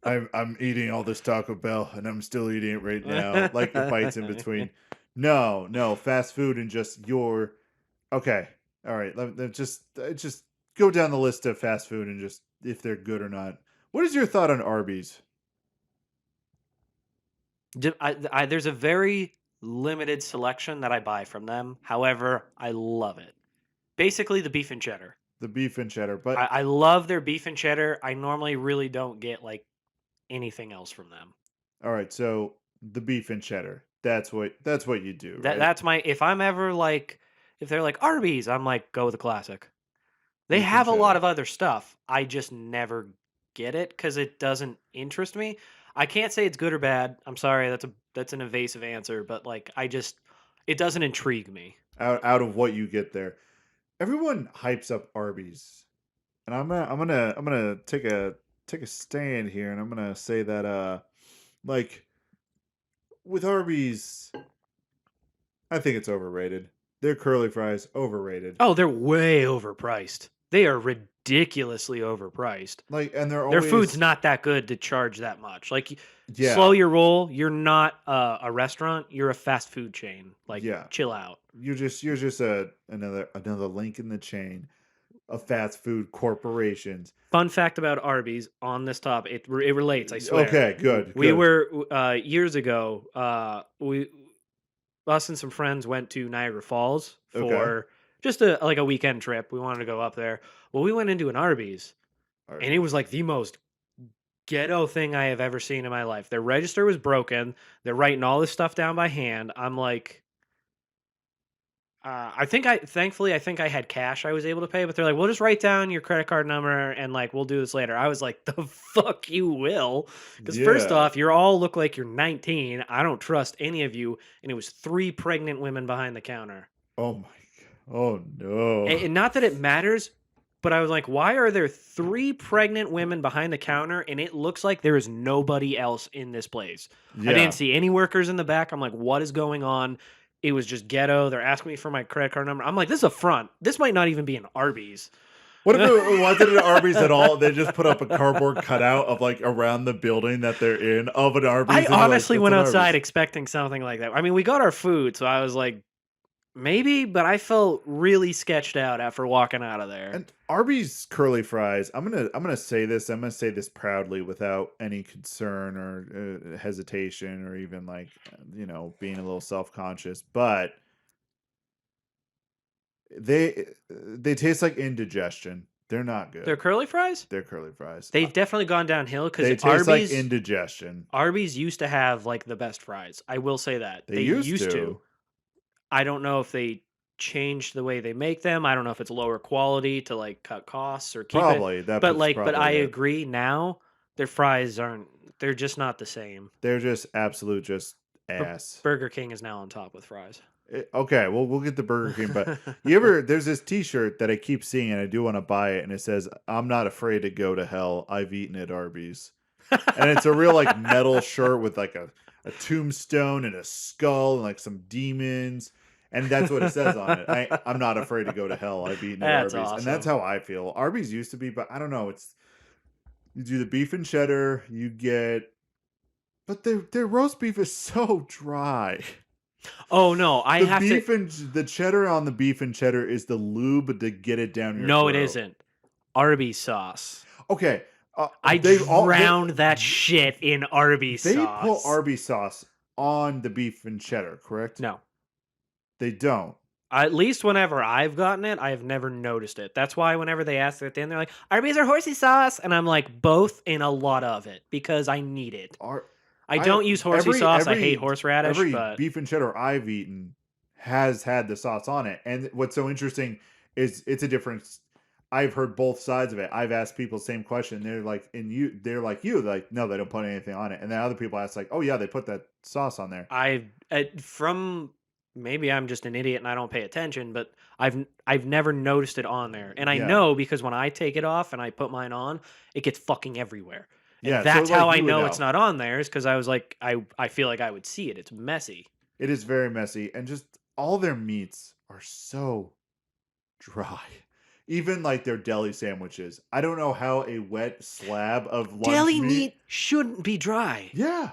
I'm eating all this Taco Bell and I'm still eating it right now. Like it bites in between. No, fast food and just your okay. All right, let just go down the list of fast food and just if they're good or not. What is your thought on Arby's? There's a very limited selection that I buy from them. However, I love it. Basically, the beef and cheddar. The beef and cheddar, but I love their beef and cheddar. I normally really don't get like anything else from them. all right, so the beef and cheddar. That's what you do, right? That's my if I'm ever like if they're like Arby's, I'm like go with the classic. They Beef and have a lot cheddar. of other stuff. I just never get it because it doesn't interest me. I can't say it's good or bad. I'm sorry, that's an evasive answer, but like it doesn't intrigue me. Out of what you get there. Everyone hypes up Arby's. And I'm gonna take a stand here and I'm gonna say that like with Arby's, I think it's overrated. Their curly fries overrated. Oh, they're way overpriced. They are ridiculously overpriced. Like, and they're Their always food's not that good to charge that much. Like, yeah, slow your roll. You're not a restaurant. You're a fast food chain. Like, yeah. chill out. You're just another link in the chain of fast food corporations. Fun fact about Arby's on this topic. It relates. I swear. Okay, good. We were years ago. Us and some friends went to Niagara Falls for just a weekend trip. We wanted to go up there. Well, we went into an Arby's, and it was like the most ghetto thing I have ever seen in my life. Their register was broken. They're writing all this stuff down by hand. I'm like, thankfully, I think I had cash I was able to pay, but they're like, we'll just write down your credit card number and like, we'll do this later. I was like, the fuck you will. Because first off, you all look like you're 19. I don't trust any of you. And it was 3 pregnant women behind the counter. Oh my God. Oh no. And not that it matters, but I was like, why are there 3 pregnant women behind the counter? And it looks like there is nobody else in this place. Yeah. I didn't see any workers in the back. I'm like, what is going on? It was just ghetto. They're asking me for my credit card number. I'm like, this is a front. This might not even be an Arby's. What if it wasn't an Arby's at all? They just put up a cardboard cutout of like around the building that they're in of an Arby's. I honestly like, went outside Arby's. expecting something like that. I mean, we got our food, so I was like, maybe, but I felt really sketched out after walking out of there. And Arby's curly fries. I'm gonna say this. I'm gonna say this proudly without any concern or hesitation or even like being a little self conscious. But they taste like indigestion. They're not good. Their curly fries? They're curly fries. They've definitely gone downhill They because taste Arby's like indigestion. Arby's used to have like the best fries. I will say that They used to. I don't know if they changed the way they make them. I don't know if it's lower quality to like cut costs or keep Probably it. that. But like, but I it. agree now. Their fries aren't. They're just not the same. They're just absolute ass. Burger King is now on top with fries. Okay, well we'll get the Burger King, but there's this T-shirt that I keep seeing and I do want to buy it, and it says, "I'm not afraid to go to hell. I've eaten at Arby's," and it's a real like metal shirt with like a tombstone and a skull and like some demons. And that's what it says on it. I'm not afraid to go to hell. I've eaten at Arby's. Awesome. And that's how I feel. Arby's used to be, but I don't know. You do the beef and cheddar, but their roast beef is so dry. Oh no, the cheddar on the beef and cheddar is the lube to get it down your throat. No, it isn't. Arby's sauce. Okay. I drowned that shit in Arby's sauce. They put Arby's sauce on the beef and cheddar, correct? No. They don't. At least whenever I've gotten it, I have never noticed it. That's why whenever they ask it at the end, they're like, Arby's or horsey sauce? And I'm like, both and a lot of it because I need it. Are I I don't use horsey sauce. I hate horseradish, every but beef and cheddar I've eaten has had the sauce on it. And what's so interesting is it's a difference. I've heard both sides of it. I've asked people the same question. They're like, no, they don't put anything on it. And then other people ask like, oh yeah, they put that sauce on there. from maybe I'm just an idiot and I don't pay attention, but I've never noticed it on there. And I Yeah. know because when I take it off and I put mine on, it gets fucking everywhere. And Yeah, so, that's like, how I you would know it's know. not on there is because I was like, I feel like I would see it. It's messy. It is very messy, and just all their meats are so dry. Even like their deli sandwiches. I don't know how a wet slab of lunch Deli meat shouldn't be dry. Yeah.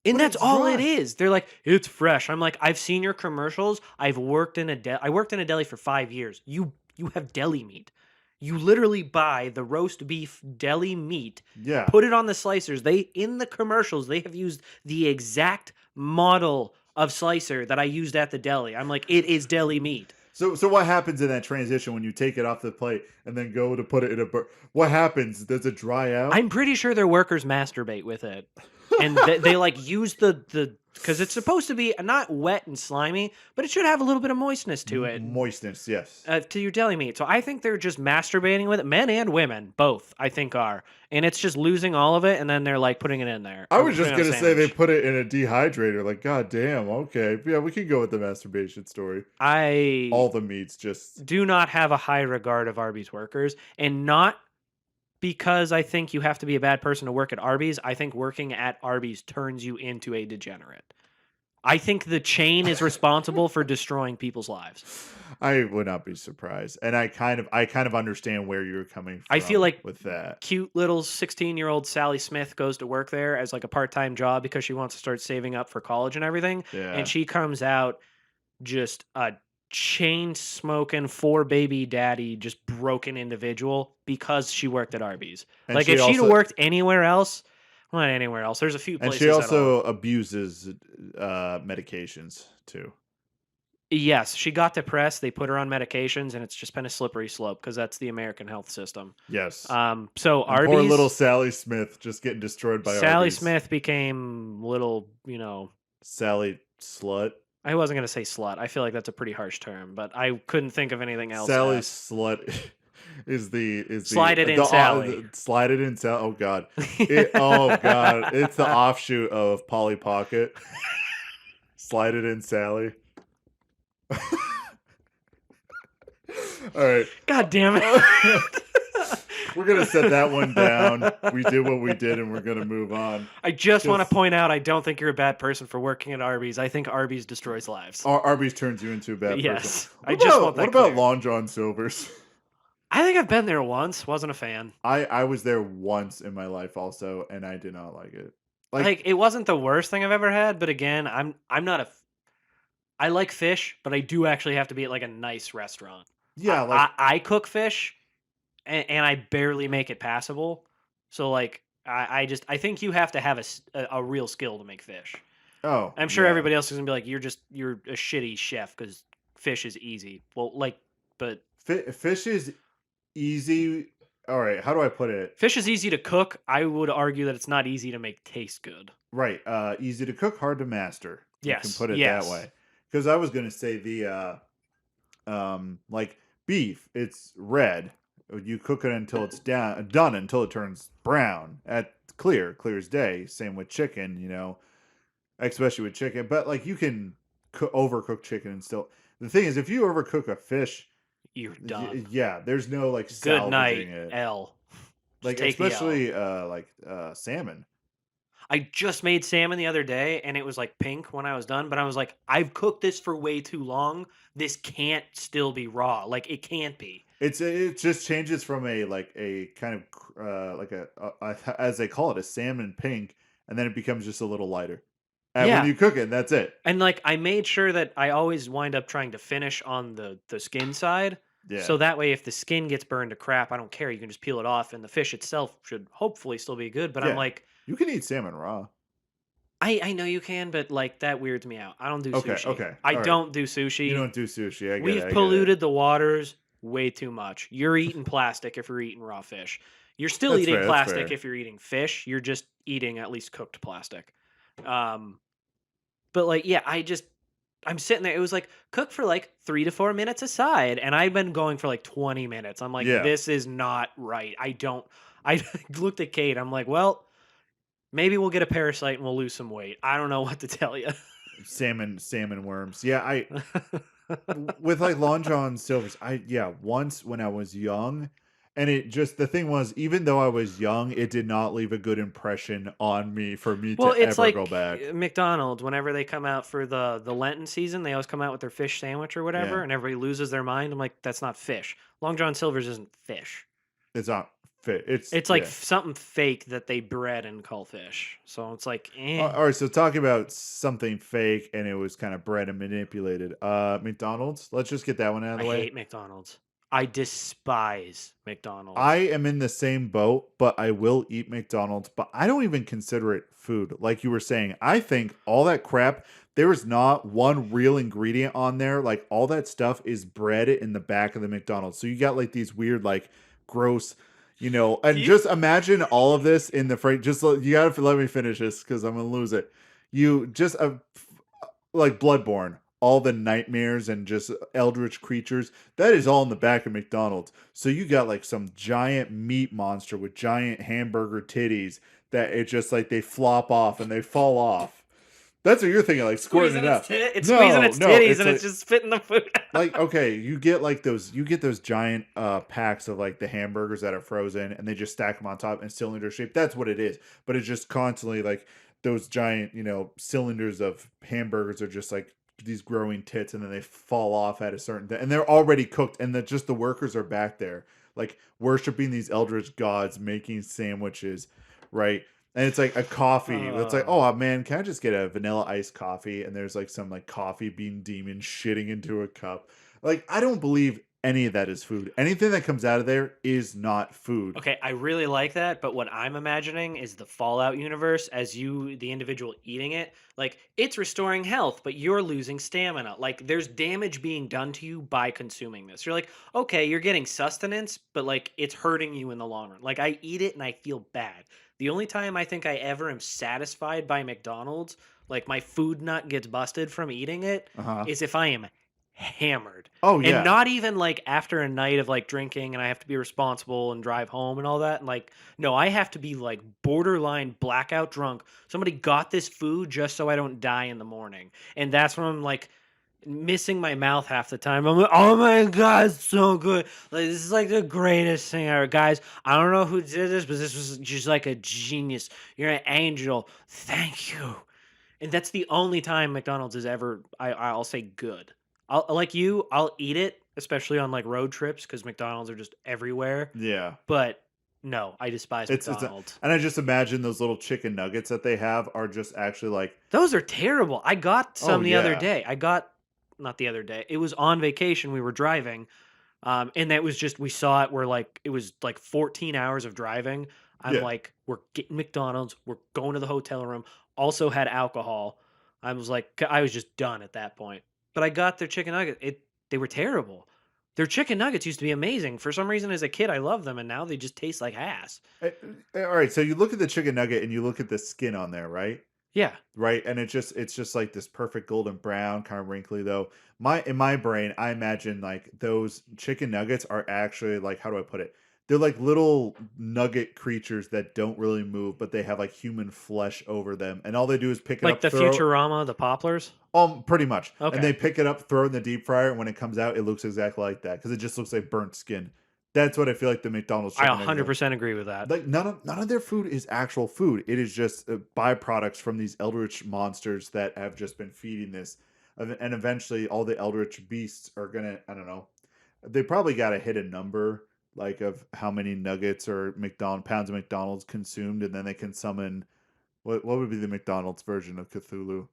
And but that's it's all it dry. is. They're like, it's fresh. I'm like, I've seen your commercials. I worked in a deli for 5 years. You have deli meat. You literally buy the roast beef deli meat, Yeah. put it on the slicers. In the commercials, they have used the exact model of slicer that I used at the deli. I'm like, it is deli meat. So what happens in that transition when you take it off the plate and then go to put it in a what happens? Does it dry out? I'm pretty sure their workers masturbate with it. And they like use the because it's supposed to be not wet and slimy, but it should have a little bit of moistness to it. Moistness, yes. To your deli meat. So I think they're just masturbating with it. Men and women, both, I think are. And it's just losing all of it, and then they're like putting it in there. I was just putting it on gonna a say they sandwich. put it in a dehydrator. Like, god damn, okay. Yeah, we can go with the masturbation story. I All the meats just do not have a high regard of Arby's workers, and not because I think you have to be a bad person to work at Arby's. I think working at Arby's turns you into a degenerate. I think the chain is responsible for destroying people's lives. I would not be surprised. And I kind of understand where you're coming from. I feel like with that. Cute little 16-year-old Sally Smith goes to work there as like a part-time job because she wants to start saving up for college and everything. Yeah. And she comes out just a chain smoking 4-baby daddy, just broken individual because she worked at Arby's. And like she if she'd also- worked anywhere else, well, not anywhere else. There's a few And places. she also abuses medications too. Yes, she got depressed. They put her on medications, and it's just been a slippery slope because that's the American health system. Yes. So And Arby's, poor little Sally Smith just getting destroyed by Sally Arby's. Smith became little, Sally slut. I wasn't gonna say slut. I feel like that's a pretty harsh term, but I couldn't think of anything else. Sally else. slut is the Slide it in, Sally. Slide it in Sally. Oh god. Oh god. It's the offshoot of Polly Pocket. Slide it in Sally. All right. God damn it. We're gonna set that one down. We did what we did, and we're gonna move on. I just want to point out, I don't think you're a bad person for working at Arby's. I think Arby's destroys lives. Arby's turns you into a bad person. Yes, I just want that What about clear. Long John Silver's? I think I've been there once. Wasn't a fan. I was there once in my life also, and I did not like it. Like it wasn't the worst thing I've ever had, but again, I'm not a. I like fish, but I do actually have to be at like a nice restaurant. yeah, like I cook fish, and I barely make it passable. So like I think you have to have a real skill to make fish. oh, I'm sure yeah. everybody else is gonna be like, you're a shitty chef because fish is easy. Well, like, but Fish is easy. All right, how do I put it? fish is easy to cook. I would argue that it's not easy to make taste good. Right, easy to cook, hard to master. Yes, You can put it yes. that way. Because I was gonna say like beef, it's red. You cook it until it's done until it turns brown. Clear as day. Same with chicken, especially with chicken. But like you can overcook chicken and still. The thing is, if you overcook a fish, You're done. yeah, there's no like Good salvaging night, it. L. Like take the L. especially salmon. I just made salmon the other day and it was like pink when I was done, but I was like, I've cooked this for way too long. This can't still be raw. Like it can't be. It just changes from a kind of like as they call it, a salmon pink, and then it becomes just a little lighter. And Yeah. when you cook it, that's it. And like I made sure that I always wind up trying to finish on the skin side. Yeah. So that way if the skin gets burned to crap, I don't care. You can just peel it off and the fish itself should hopefully still be good. But Yeah. I'm like, You can eat salmon raw. I know you can, but like that weirds me out. I don't do Okay, sushi. okay, I all right. don't do You sushi. don't do sushi. I get We've it. I get it. polluted the waters way too much. You're eating plastic if you're eating raw fish. You're still That's eating fair. That's plastic fair. if you're eating fish. You're just eating at least cooked plastic. Um, but like, yeah, I'm sitting there. It was like cook for like 3 to 4 minutes aside, and I've been going for like 20 minutes. I'm like, Yeah. this is not right. I don't. I looked at Kate. I'm like, well, maybe we'll get a parasite and we'll lose some weight. I don't know what to tell you. Salmon worms. Yeah, with like Long John Silver's, once when I was young, and it just the thing was, even though I was young, it did not leave a good impression on me for me Well, to it's ever go like back. McDonald's. Whenever they come out for the Lenten season, they always come out with their fish sandwich or whatever, Yeah, and everybody loses their mind. I'm like, that's not fish. Long John Silver's isn't fish. it's not fit. It's It's like something fake that they bred and call fish. So it's like, All right, so talking about something fake and it was kind of bred and manipulated. McDonald's. Let's just get that one out of I the way. hate McDonald's. I despise I McDonald's. am in the same boat, but I will eat McDonald's, but I don't even consider it food. Like you were saying, I think all that crap, there is not one real ingredient on there. Like all that stuff is bred in the back of the McDonald's. So you got like these weird, like gross, and just imagine all of this in the freight. You got to let me finish this because I'm going to lose it. You just, like Bloodborne, all the nightmares and just eldritch creatures, that is all in the back of McDonald's. So you got like some giant meat monster with giant hamburger titties that it just like they flop off and they fall off. That's what you're thinking, like squirting it up. It's squeezing its titties and it's just spitting the food out. Like, okay, you get those giant packs of like the hamburgers that are frozen and they just stack them on top in cylinder shape. That's what it is. But it's just constantly like those giant, cylinders of hamburgers are just like these growing tits and then they fall off at a certain and they're already cooked and just the workers are back there like worshiping these eldritch gods making sandwiches, right? And it's like a coffee. It's like, oh man, can I just get a vanilla iced coffee? And there's like some like coffee bean demon shitting into a cup. Like, I don't believe any of that is food. Anything that comes out of there is not food. Okay, I really like that, but what I'm imagining is the Fallout universe as you, the individual eating it. Like, it's restoring health, but you're losing stamina. Like, there's damage being done to you by consuming this. You're like, okay, you're getting sustenance, but like, it's hurting you in the long run. Like, I eat it and I feel bad. The only time I think I ever am satisfied by McDonald's, like my food nut gets busted from eating it, is if I am hammered. Oh yeah. And not even like after a night of like drinking and I have to be responsible and drive home and all that. And like, no, I have to be like borderline blackout drunk. Somebody got this food just so I don't die in the morning. And that's when I'm like missing my mouth half the time. I'm like, oh my God, it's so good. Like, this is like the greatest thing ever. Guys, I don't know who did this, but this was just like a genius. You're an angel. Thank you. And that's the only time McDonald's is ever, I'll say good. I'll eat it, especially on like road trips because McDonald's are just everywhere. Yeah. But no, I despise It's McDonald's. and I just imagine those little chicken nuggets that they have are just actually like Those are terrible. I got some the other yeah. day. Not the other day. It was on vacation. We were driving. And that was just, we saw it where like, it was like 14 hours of driving. I'm Yeah. like, we're getting McDonald's. We're going to the hotel room. Also had alcohol. I was just done at that point. But I got their chicken nuggets. They were terrible. Their chicken nuggets used to be amazing. For some reason, as a kid, I loved them, and now they just taste like ass. All right, so you look at the chicken nugget and you look at the skin on there, right? Yeah. Right, and it's just like this perfect golden brown, kind of wrinkly though. In my brain, I imagine like those chicken nuggets are actually like, how do I put it? They're like little nugget creatures that don't really move, but they have like human flesh over them, and all they do is pick it Like up. the Futurama, the poplars? Pretty much. Okay. And they pick it up, throw it in the deep fryer, and when it comes out, it looks exactly like that because it just looks like burnt skin. That's what I feel like the McDonald's I chicken nuggets are. 100% agree with that. Like none of their food is actual food. It is just byproducts from these eldritch monsters that have just been feeding this, and eventually all the eldritch beasts are gonna. I don't know. They probably got to hit a number like of how many nuggets or pounds of McDonald's consumed, and then they can summon. What would be the McDonald's version of Cthulhu?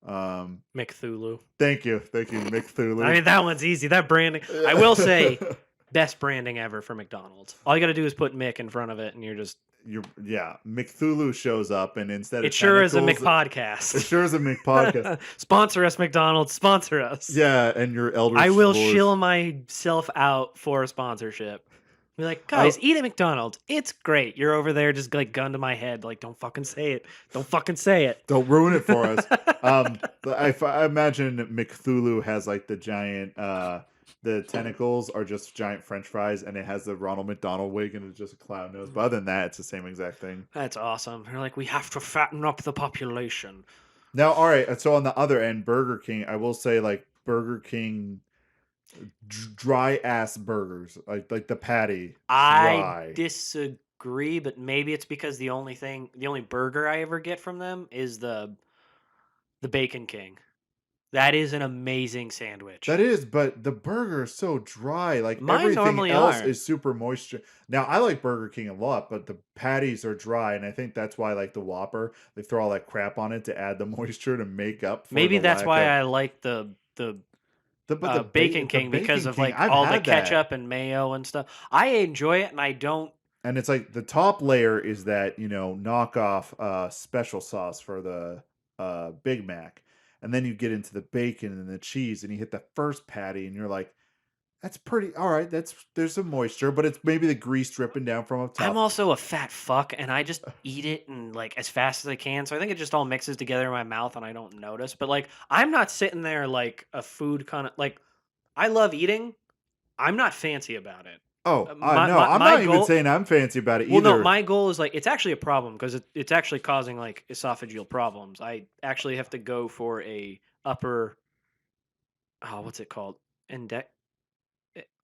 McThulu. Thank you, McThulu. I mean, that one's easy. That branding. I will say, best branding ever for McDonald's. All you got to do is put Mick in front of it, and you're just McThulu shows up, and instead of It sure is a tentacles, McPodcast. it sure is a McPodcast. Sponsor us, McDonald's. Sponsor us. Yeah, and your eldritch I will voice. shill myself out for a sponsorship. Be like, guys, eat at McDonald's. It's great. You're over there just like gun to my head. Like, don't fucking say it. Don't fucking say it. Don't ruin it for us. I imagine McThulu has like the giant, the tentacles are just giant French fries, and it has the Ronald McDonald wig, and it's just a clown nose. But other than that, it's the same exact thing. That's awesome. They're like, we have to fatten up the population. Now, all right. So on the other end, Burger King, I will say like Burger King dry ass burgers, like the patty. Dry. I disagree, but maybe it's because the only burger I ever get from them is the Bacon King. That is an amazing sandwich. That is, but the burger is so dry. Like Mine everything normally else are. is super moisture. Now I like Burger King a lot, but the patties are dry, and I think that's why like the Whopper, they throw all that crap on it to add the moisture to make up for Maybe the that's lack why of... I like the Bacon King the because Bacon of King, like I've all the had that. ketchup and mayo and stuff. I enjoy it, and I don't. And it's like the top layer is that, knockoff special sauce for the Big Mac. And then you get into the bacon and the cheese, and you hit the first patty, and you're like, that's pretty all right. There's some moisture, but it's maybe the grease dripping down from up top. I'm also a fat fuck, and I just eat it and like as fast as I can. So I think it just all mixes together in my mouth, and I don't notice. But like, I'm not sitting there like a food kind of like. I love eating. I'm not fancy about it. Oh, no, I'm not even saying I'm fancy about it either. Well, no, my goal is like, it's actually a problem because it's actually causing like esophageal problems. I actually have to go for a upper, what's it called?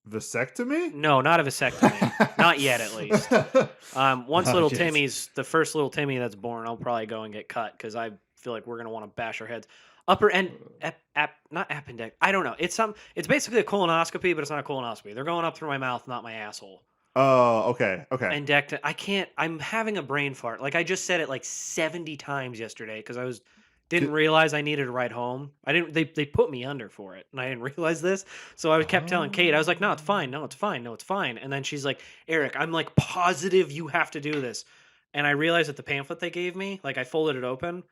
Vasectomy? No, not a vasectomy. Not yet, at least. Once the first little Timmy that's born, I'll probably go and get cut because I feel like we're going to want to bash our heads. Upper end, not appendix. I don't know. It's basically a colonoscopy, but it's not a colonoscopy. They're going up through my mouth, not my asshole. Oh, okay. I can't. I'm having a brain fart. Like I just said it like 70 times yesterday because didn't realize I needed a ride home. I didn't. They put me under for it, and I didn't realize this. So I kept telling Kate, I was like, "No, it's fine. No, it's fine. No, it's fine." And then she's like, "Eric, I'm like positive you have to do this." And I realized that the pamphlet they gave me, like I folded it open.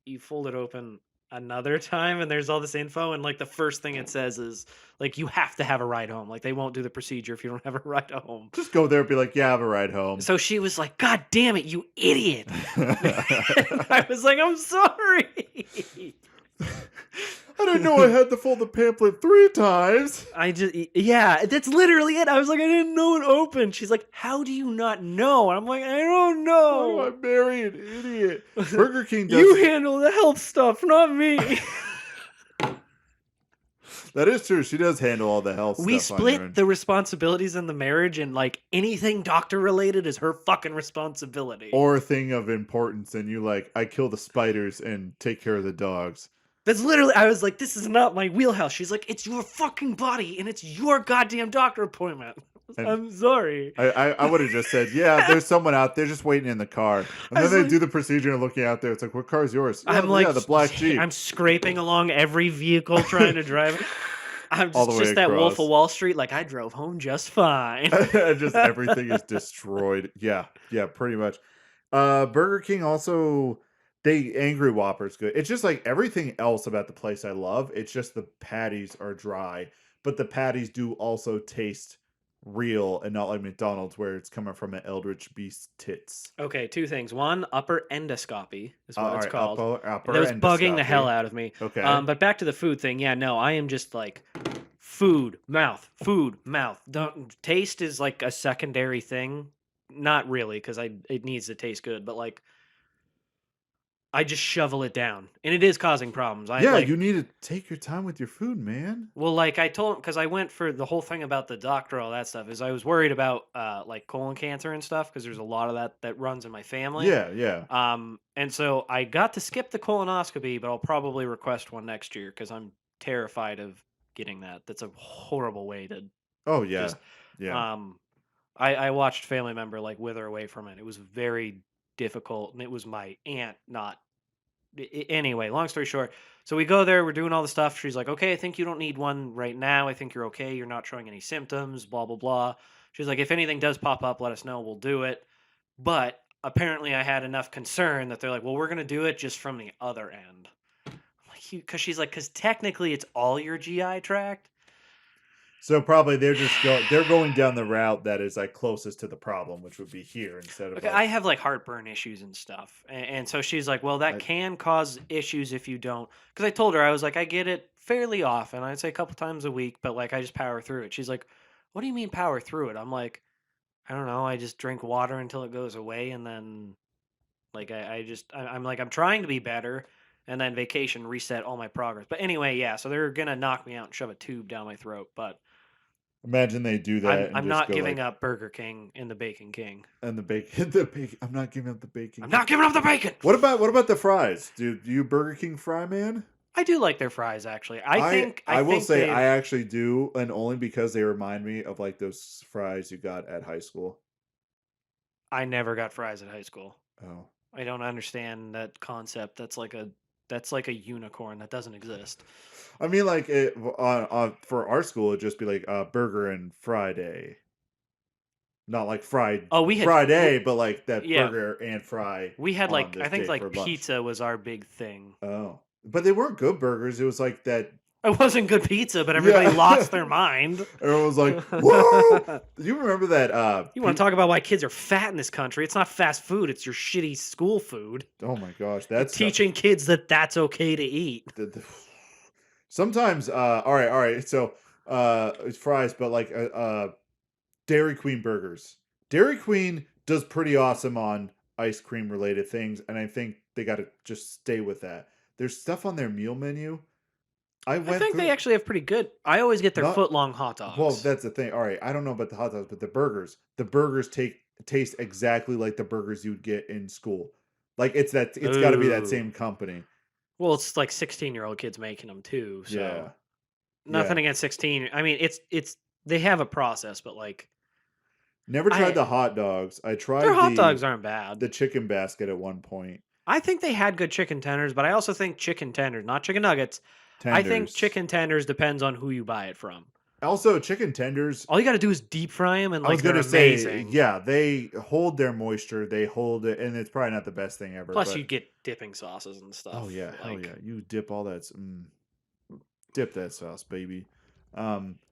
You fold it open another time and there's all this info, and like the first thing it says is like you have to have a ride home. Like they won't do the procedure if you don't have a ride home. Just go there and be like, yeah, I have a ride home. So she was like, God damn it, you idiot. I was like, I'm sorry. I didn't know I had to fold the pamphlet 3 times. That's literally it. I was like, I didn't know it opened. She's like, how do you not know? And I'm like, I don't know. Oh, I marry an idiot. Burger King does. You handle the health stuff, not me. That is true. She does handle all the health stuff. We split the responsibilities in the marriage, and like anything doctor related is her fucking responsibility. Or a thing of importance, and you like, I kill the spiders and take care of the dogs. That's literally, I was like, this is not my wheelhouse. She's like, it's your fucking body, and it's your goddamn doctor appointment. I'm sorry. I would have just said, yeah, there's someone out there just waiting in the car. And then they do the procedure and looking out there. It's like, what car is yours? I'm the black Jeep. I'm scraping along every vehicle trying to drive. I'm just that across. Wolf of Wall Street. Like, I drove home just fine. Just everything is destroyed. Yeah, pretty much. Burger King also... Angry Whopper's good. It's just like everything else about the place I love. It's just the patties are dry, but the patties do also taste real and not like McDonald's where it's coming from an eldritch beast tits. Okay, 2 things. One, upper endoscopy is what it's called. Upper that was bugging the hell out of me. Okay. But back to the food thing. Yeah, no, I am just like food, mouth. Taste is like a secondary thing. Not really, because it needs to taste good, but like I just shovel it down, and it is causing problems. You need to take your time with your food, man. Well, like I told him, because I went for the whole thing about the doctor, all that stuff, is I was worried about like colon cancer and stuff, because there's a lot of that runs in my family. Yeah. And so I got to skip the colonoscopy, but I'll probably request one next year because I'm terrified of getting that. That's a horrible way to. Oh yeah. I watched a family member like wither away from it. It was very difficult, and it was my aunt, not anyway. Long story short, so we go there, we're doing all the stuff. She's like, okay, I think you don't need one right now. I think you're okay. You're not showing any symptoms, blah blah blah. She's like, if anything does pop up, let us know, we'll do it. But apparently I had enough concern that they're like, well, we're going to do it just from the other end. I'm like, because she's like, because technically it's all your GI tract. So probably they're going down the route that is like closest to the problem, which would be here instead of. Okay, I have like heartburn issues and stuff, and so she's like, "Well, that can cause issues if you don't." Because I told her I was like, I get it fairly often. I'd say a couple times a week, but like I just power through it. She's like, "What do you mean power through it?" I'm like, "I don't know. I just drink water until it goes away, and then like I'm like I'm trying to be better." And then vacation reset all my progress. But anyway, yeah. So they're gonna knock me out and shove a tube down my throat, but. Imagine they do that. I'm not giving up Burger King and the Bacon King. And the bacon. I'm not giving up the bacon. I'm not giving up the bacon. What about the fries? Do you Burger King fry man? I do like their fries actually. I will say I actually do, and only because they remind me of like those fries you got at high school. I never got fries at high school. Oh. I don't understand that concept. That's like a unicorn that doesn't exist. I mean, like for our school, it'd just be like burger and Friday, not like fried. Oh, we had Friday, but like that burger and fry. We had like I think like pizza was our big thing. Oh, but they weren't good burgers. It was like that. It wasn't good pizza, but everybody lost their mind. Everyone was like, "Whoa!" Do you remember that? You want to talk about why kids are fat in this country? It's not fast food; it's your shitty school food. Oh my gosh, that's teaching kids that that's okay to eat. Sometimes, all right. So, it's fries, but like Dairy Queen burgers. Dairy Queen does pretty awesome on ice cream related things, and I think they got to just stay with that. There's stuff on their meal menu. I think they actually have pretty good. I always get their foot-long hot dogs. Well, that's the thing. All right, I don't know about the hot dogs, but the burgers taste exactly like the burgers you'd get in school. Like it's got to be that same company. Well, it's like 16-year-old kids making them too. So yeah. Nothing against 16. I mean, it's they have a process, but like never tried the hot dogs. I tried their hot dogs aren't bad. The chicken basket at one point. I think they had good chicken tenders, but I also think chicken tenders, not chicken nuggets. I think chicken tenders depends on who you buy it from. Also, chicken tenders. All you got to do is deep fry them, and like they're amazing. Yeah, they hold their moisture. They hold it, and it's probably not the best thing ever. Plus, you get dipping sauces and stuff. Oh yeah, hell yeah! You dip all that. Dip that sauce, baby.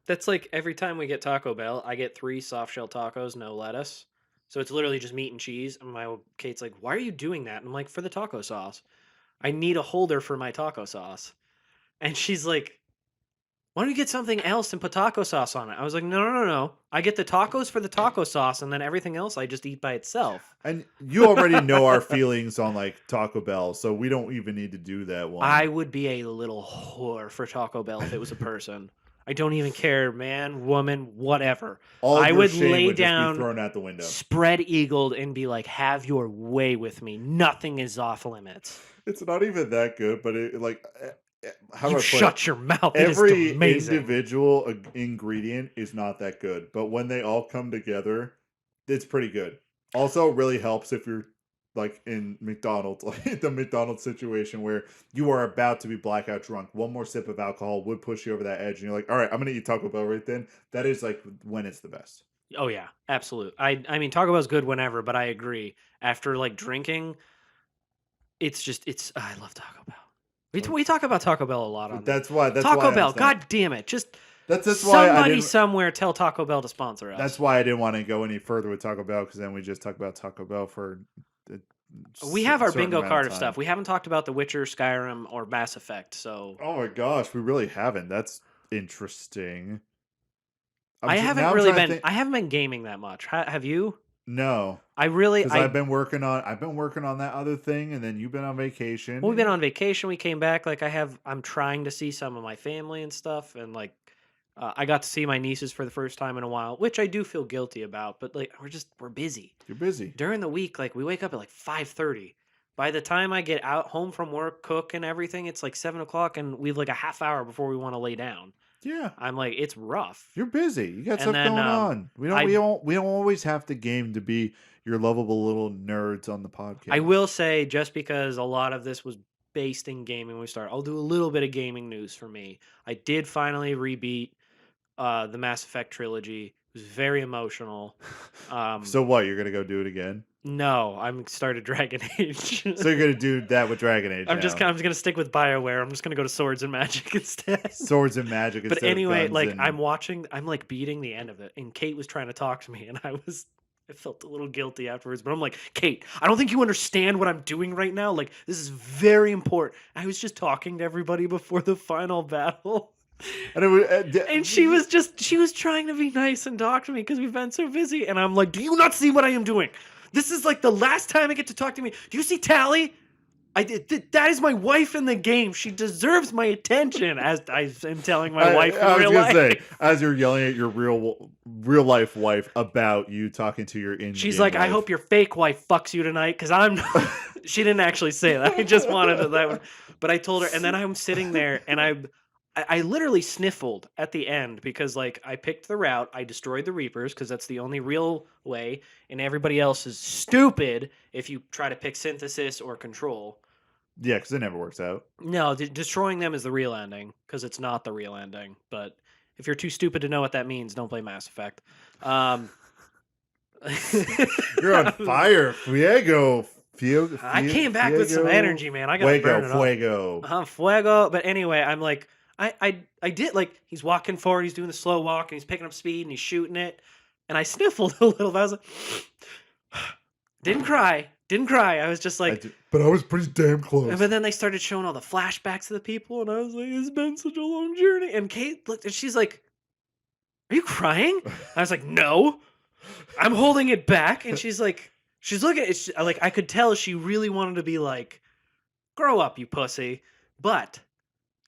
That's like every time we get Taco Bell, I get 3 soft shell tacos, no lettuce. So it's literally just meat and cheese. And Kate's like, "Why are you doing that?" And I'm like, "For the taco sauce. I need a holder for my taco sauce." And she's like, "Why don't you get something else and put taco sauce on it?" I was like, No. I get the tacos for the taco sauce, and then everything else I just eat by itself. And you already know our feelings on like Taco Bell, so we don't even need to do that one. I would be a little whore for Taco Bell if it was a person. I don't even care, man, woman, whatever. I would lay down, thrown out the window, spread eagled, and be like, "Have your way with me. Nothing is off limits." It's not even that good, but it like. How you shut your mouth. Every individual ingredient is not that good, but when they all come together, it's pretty good. Also, it really helps if you're like in McDonald's, like the McDonald's situation where you are about to be blackout drunk. One more sip of alcohol would push you over that edge, and you're like, "All right, I'm gonna eat Taco Bell right then." That is like when it's the best. Oh yeah, absolutely. I mean, Taco Bell's good whenever, but I agree. After like drinking, it's I love Taco Bell. We talk about Taco Bell a lot on that's why Taco Bell. God damn it! That's why somebody somewhere tell Taco Bell to sponsor us. That's why I didn't want to go any further with Taco Bell, because then we just talk about Taco Bell for. We have our bingo card of stuff. We haven't talked about The Witcher, Skyrim, or Mass Effect. So. Oh my gosh, we really haven't. That's interesting. I haven't been gaming that much. Have you? No, because I've been working on that other thing, and then you've been on vacation. Well, we've been on vacation. We came back. Like I'm trying to see some of my family and stuff, and like I got to see my nieces for the first time in a while, which I do feel guilty about. But like we're busy. You're busy during the week. Like we wake up at like 5:30. By the time I get home from work, cook and everything, it's like 7:00, and we have like a half hour before we want to lay down. Yeah, I'm like, it's rough. You're busy. You got stuff going on. We don't always have to game to be your lovable little nerds on the podcast. I will say, just because a lot of this was based in gaming, I'll do a little bit of gaming news for me. I did finally rebeat the Mass Effect trilogy. It was very emotional. So what? You're gonna go do it again? No, I'm started Dragon Age. So you're gonna do that with Dragon Age I'm now. just gonna stick with BioWare. I'm just gonna go to Swords and Magic instead. Swords and Magic But instead anyway, of guns like and... I'm like beating the end of it, and Kate was trying to talk to me, and I felt a little guilty afterwards. But I'm like, Kate, I don't think you understand what I'm doing right now. Like, this is very important. I was just talking to everybody before the final battle. And she was trying to be nice and talk to me because we've been so busy. And I'm like, do you not see what I am doing? This is like the last time I get to talk to me. Do you see Tally? That is my wife in the game. She deserves my attention, as I am telling my wife in real life. Say, as you're yelling at your real life wife about you talking to your in-game She's like, wife. I hope your fake wife fucks you tonight, because I'm... She didn't actually say that. I just wanted that one. But I told her, and then I'm sitting there, and I literally sniffled at the end because, like, I picked the route. I destroyed the Reapers because that's the only real way, and everybody else is stupid if you try to pick Synthesis or Control. Yeah, because it never works out. No, destroying them is the real ending because it's not the real ending. But if you're too stupid to know what that means, don't play Mass Effect. You're on fire, Fuego. I came back with some energy, man. I got to burn it Fuego. Fuego. But anyway, I'm like, I did, like, he's walking forward, he's doing the slow walk, and he's picking up speed, and he's shooting it. And I sniffled a little bit. I was like, didn't cry. I was just like... But I was pretty damn close. But then they started showing all the flashbacks of the people, and I was like, it's been such a long journey. And Kate looked, and she's like, are you crying? I was like, no. I'm holding it back. And she's like... She's looking at it, like, I could tell she really wanted to be like, grow up, you pussy. But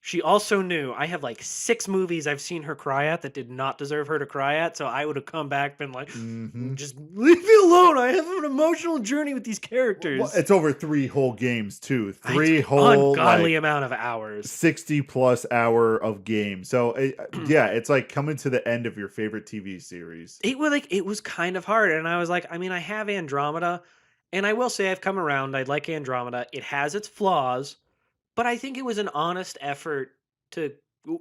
she also knew I have like 6 movies I've seen her cry at that did not deserve her to cry at. So I would have come back been like, just leave me alone. I have an emotional journey with these characters. Well, it's over 3 whole games too. 3 whole ungodly amount of hours. 60+ hour of game. So yeah, it's like coming to the end of your favorite TV series. It was kind of hard. And I was like, I mean, I have Andromeda, and I will say I've come around. I like Andromeda. It has its flaws, but I think it was an honest effort to...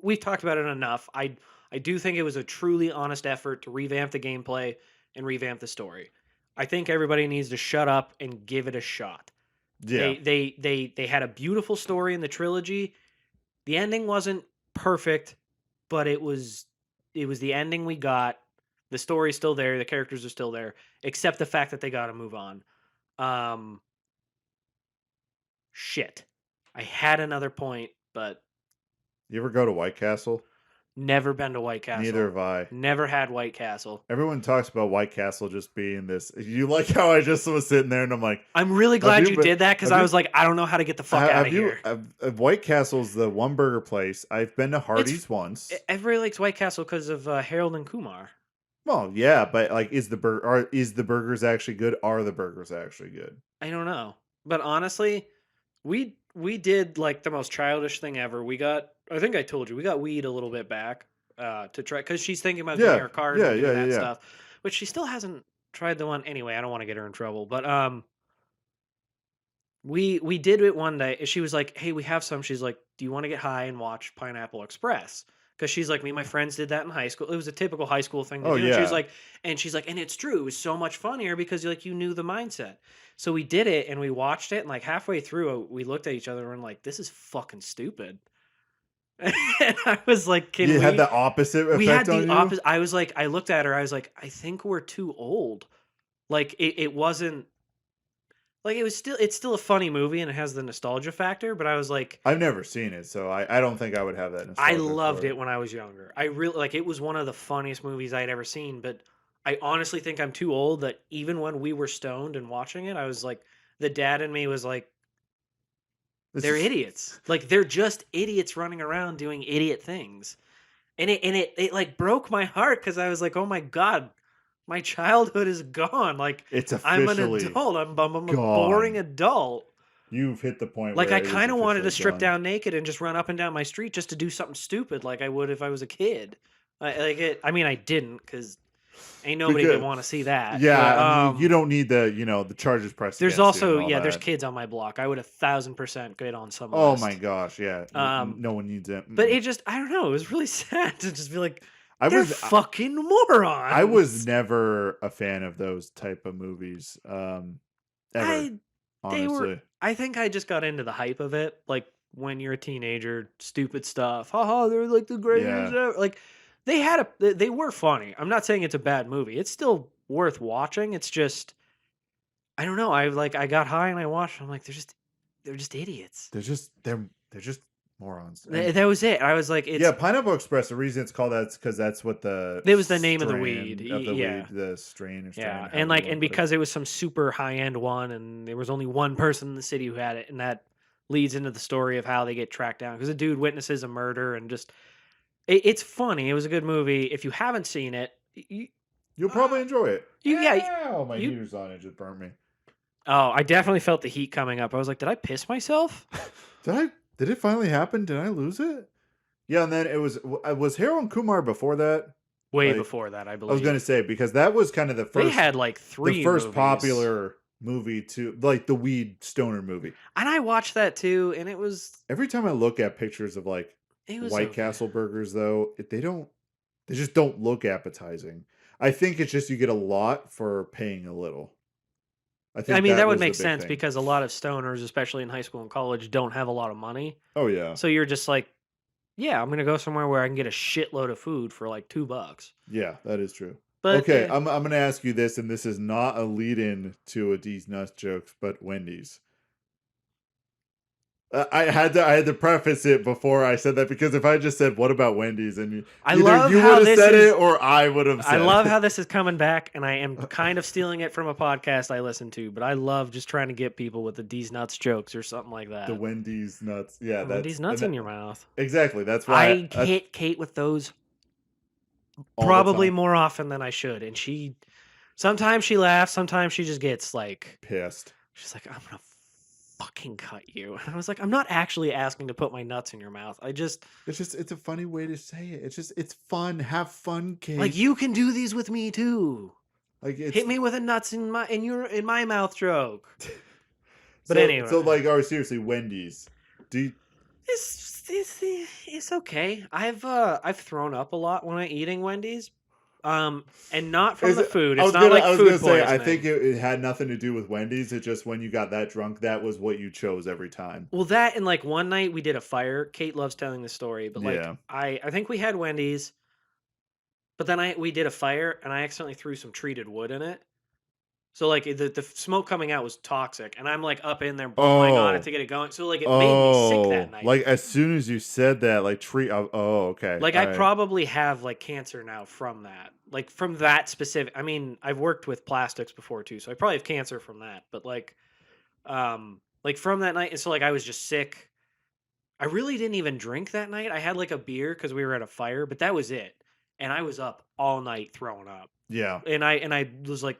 We've talked about it enough. I do think it was a truly honest effort to revamp the gameplay and revamp the story. I think everybody needs to shut up and give it a shot. Yeah. They had a beautiful story in the trilogy. The ending wasn't perfect, but it was the ending we got. The story's still there. The characters are still there, except the fact that they got to move on. Shit. I had another point, but... You ever go to White Castle? Never been to White Castle. Neither have I. Never had White Castle. Everyone talks about White Castle just being this... You like how I just was sitting there and I'm like... I'm really glad you did that because I was like, I don't know how to get the fuck out of here. White Castle's the one burger place. I've been to Hardee's once. Everybody likes White Castle because of Harold and Kumar. Well, yeah, but like, is the burgers actually good? Are the burgers actually good? I don't know. But honestly... We did like the most childish thing ever. I think I told you, we got weed a little bit back to try, because she's thinking about getting her card and doing that stuff, but she still hasn't tried the one. Anyway, I don't want to get her in trouble, but we did it one day. She was like, hey, we have some. She's like, do you want to get high and watch Pineapple Express? Because she's like, me and my friends did that in high school. It was a typical high school thing to do. Yeah. And she's like, and it's true. It was so much funnier because like you knew the mindset. So we did it and we watched it, and like halfway through, we looked at each other and we're like, this is fucking stupid. And I was like, you had the opposite effect on you? We had the opposite. I was like, I looked at her. I was like, I think we're too old. Like it wasn't. Like it's still a funny movie and it has the nostalgia factor, but I was like, I've never seen it, so I don't think I would have that nostalgia. I loved it when I was younger. I really like it. Was one of the funniest movies I'd ever seen, but I honestly think I'm too old that even when we were stoned and watching it, I was like, the dad in me was like, they're idiots. Like they're just idiots running around doing idiot things. And it like broke my heart because I was like, oh my God, my childhood is gone. Like it's I'm an adult. I'm a boring adult. You've hit the point like where I kind of wanted to strip down naked and just run up and down my street just to do something stupid like I would if I was a kid. I mean, I didn't because ain't nobody would want to see that. Yeah, but, you don't need the charges pressed. There's also there's kids on my block. I would 1,000% get on some. Oh my gosh, yeah. No one needs it. But it just, I don't know. It was really sad to just be like, they're fucking morons. I was never a fan of those type of movies. ever. Honestly, I think I just got into the hype of it. Like when you're a teenager, stupid stuff. Haha, they're like the greatest yeah. ever. Like they were funny. I'm not saying it's a bad movie. It's still worth watching. It's just I don't know. I got high and I watched. I'm like they're just idiots. They're just morons. And That was it. I was like, yeah, Pineapple Express. The reason it's called that's because that's what the it was the name of the weed. weed, the strain or strain. Yeah, however you wanna put it. because it was some super high end one, and there was only one person in the city who had it, and that leads into the story of how they get tracked down because the dude witnesses a murder and just it's funny. It was a good movie. If you haven't seen it, You'll probably enjoy it. Yeah, my heater's on. It just burnt me. Oh, I definitely felt the heat coming up. I was like, did I piss myself? Did it finally happen? Did I lose it? Yeah, and then it was Harold and Kumar before that. Way before that, I believe. I was gonna say because that was kind of the first. They had like the first popular movie to like the weed stoner movie. And I watched that too, and it was every time I look at pictures of like White Castle burgers, though, they just don't look appetizing. I think it's just you get a lot for paying a little. I mean, that would make sense because a lot of stoners, especially in high school and college, don't have a lot of money. Oh yeah. So you're just like, yeah, I'm gonna go somewhere where I can get a shitload of food for like $2. Yeah, that is true. But okay, I'm gonna ask you this, and this is not a lead-in to a D's Nuts jokes, but Wendy's. I had to preface it before I said that because if I just said what about Wendy's and either you would have said it or I would have said it. I love how this is coming back, and I am kind of stealing it from a podcast I listen to, but I love just trying to get people with the D's Nuts jokes or something like that. The Wendy's Nuts. Yeah, Wendy's Nuts in your mouth. Exactly. That's why I hit Kate with those probably more often than I should, and sometimes she laughs, sometimes she just gets like pissed. She's like, I'm gonna fucking cut you. And I was like, I'm not actually asking to put my nuts in your mouth. It's a funny way to say it. It's fun. Have fun, Kate. Like you can do these with me too. Like hit me with a nuts in my mouth joke. But so, anyway. So like, oh seriously, Wendy's. It's okay. I've thrown up a lot when I'm eating Wendy's. And not from the food. It's not like food poisoning. I think it had nothing to do with Wendy's. It just when you got that drunk, that was what you chose every time. Well, that and like one night we did a fire. Kate loves telling the story, but like yeah. I think we had Wendy's, but then we did a fire and I accidentally threw some treated wood in it. So like the smoke coming out was toxic, and I'm like up in there blowing on it to get it going. So like it made me sick that night. Like as soon as you said that, like okay. Like I probably have like cancer now from that. Like from that specific. I mean, I've worked with plastics before too, so I probably have cancer from that. But like from that night, and so like I was just sick. I really didn't even drink that night. I had like a beer because we were at a fire, but that was it. And I was up all night throwing up. Yeah. And I was like.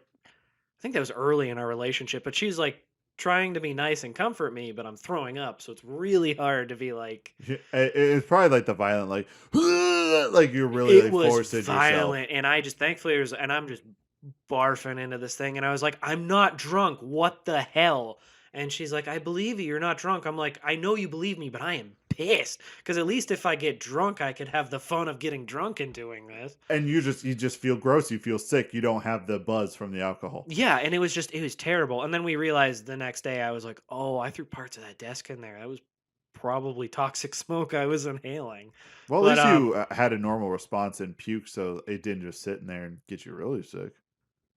I think that was early in our relationship, but she's like trying to be nice and comfort me, but I'm throwing up, so it's really hard to be like. It's probably like the violent, like you're really like forced it violent, yourself. And I just thankfully and I'm just barfing into this thing, and I was like, I'm not drunk. What the hell? And she's like, I believe you. You're not drunk. I'm like, I know you believe me, but I am pissed because at least if I get drunk, I could have the fun of getting drunk and doing this. And you just feel gross. You feel sick. You don't have the buzz from the alcohol. Yeah, and it was terrible. And then we realized the next day, I was like, oh, I threw parts of that desk in there. That was probably toxic smoke I was inhaling. Well, at least you had a normal response and puke, so it didn't just sit in there and get you really sick.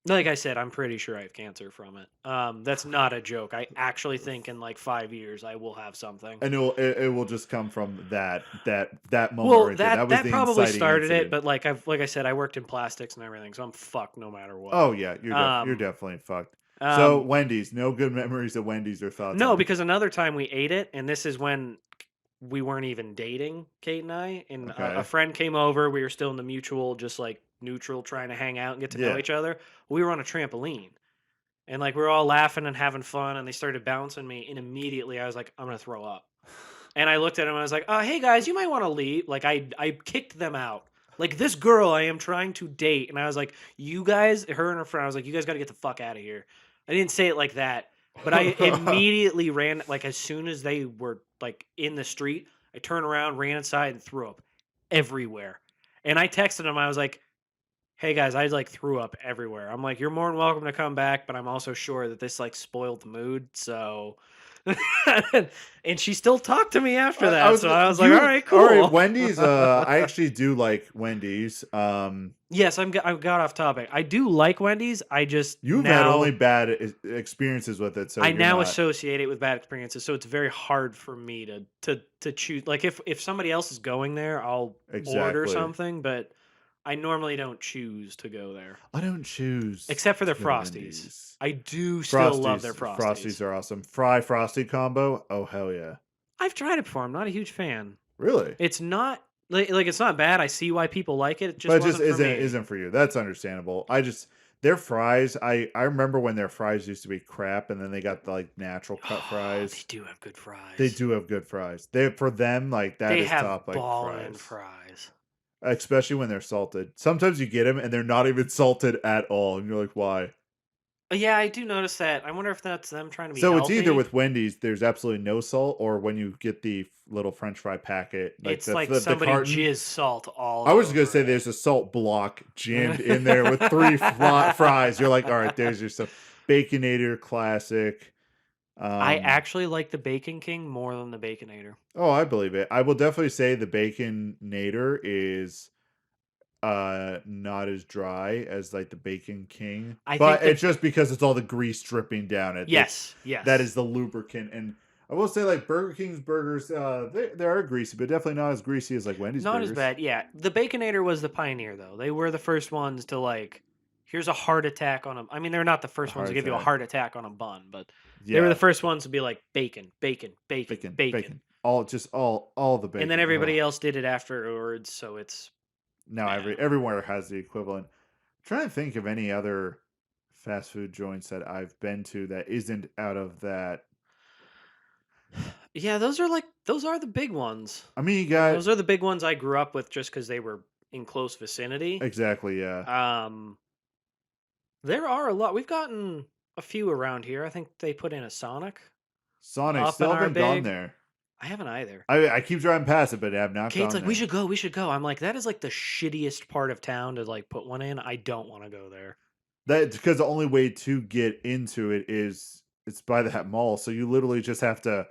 Like I said, I'm pretty sure I have cancer from it. That's not a joke. I actually think in like 5 years I will have something. And it will just come from that moment. Well, right that was probably started incident. It, but like I said, I worked in plastics and everything, so I'm fucked no matter what. Oh yeah, you're definitely fucked. So Wendy's, no good memories of Wendy's or thoughts? No, because another time we ate it, and this is when we weren't even dating, Kate and I, and a friend came over. We were still in the mutual, just like neutral, trying to hang out and get to know each other. We were on a trampoline, and like we were all laughing and having fun, and they started bouncing me, and immediately I was like, I'm gonna throw up. And I looked at him and I was like, hey guys, you might want to leave. Like I kicked them out. Like this girl I am trying to date, and I was like, you guys, her and her friend, I was like, you guys got to get the fuck out of here. I didn't say it like that, but I immediately ran. Like as soon as they were like in the street, I turned around, ran inside, and threw up everywhere. And I texted him. I was like, hey guys, I like threw up everywhere. I'm like, you're more than welcome to come back, but I'm also sure that this like spoiled the mood. So, and she still talked to me after I that. was So I was like, you all right, all right, cool. Wendy's. I actually do like Wendy's. Yes, I got off topic. I do like Wendy's. I just You've had only bad experiences with it, so I you're now not associate it with bad experiences, so it's very hard for me to choose. Like if somebody else is going there, I'll order exactly. something, but I normally don't choose to go there. I don't choose Except for their to go to Frosties. Wendy's. I do still love their Frosties Frosties. are awesome. Fry Frosty combo. Oh hell yeah! I've tried it before. I'm not a huge fan. Really? It's not like it's not bad. I see why people like it. It But just it just wasn't for me. isn't for you. That's understandable. I just their fries. I remember when their fries used to be crap, and then they got the like natural cut They fries. do have good fries. They do have good fries. They for them like that They is have top like ballin' fries. fries. Especially when they're salted. Sometimes you get them and they're not even salted at all, and you're like, why? Yeah, I do notice that. I wonder if that's them trying to be So it's either healthy. with Wendy's, there's absolutely no salt, or when you get the little French fry packet, like It's like the somebody carton. jizz salt all I was gonna over say it. there's a salt block jammed in there with three fries. You're like, all right, there's your stuff. Baconator classic. I actually like the Bacon King more than the Baconator. Oh, I believe it. I will definitely say the Baconator is not as dry as like the Bacon King, I but think it's just because it's all the grease dripping down it. yes. That is the lubricant. And I will say like Burger King's burgers, they are greasy, but definitely not as greasy as like Wendy's Not burgers. as bad. Yeah, the Baconator was the pioneer though. They were the first ones to like, here's a heart attack on a. I mean, they're not the first ones to give you a heart attack on a bun, but they were the first ones to be like bacon, bacon, bacon, bacon, bacon. All the bacon. And then everybody else did it afterwards, so it's now everywhere has the equivalent. I'm trying to think of any other fast food joints that I've been to that isn't out of that. yeah, those are the big ones. I mean, you got Those are the big ones I grew up with just because they were in close vicinity. exactly, yeah. There are a lot. We've gotten a few around here. I think they put in a Sonic. Sonic Up still in our haven't gone big- there. I haven't either. I keep driving past it, but I have not Kate's gone like, there. we should go. I'm like, that is like the shittiest part of town to like put one in. I don't want to go there. That's because the only way to get into it is it's by that mall. So you literally just have to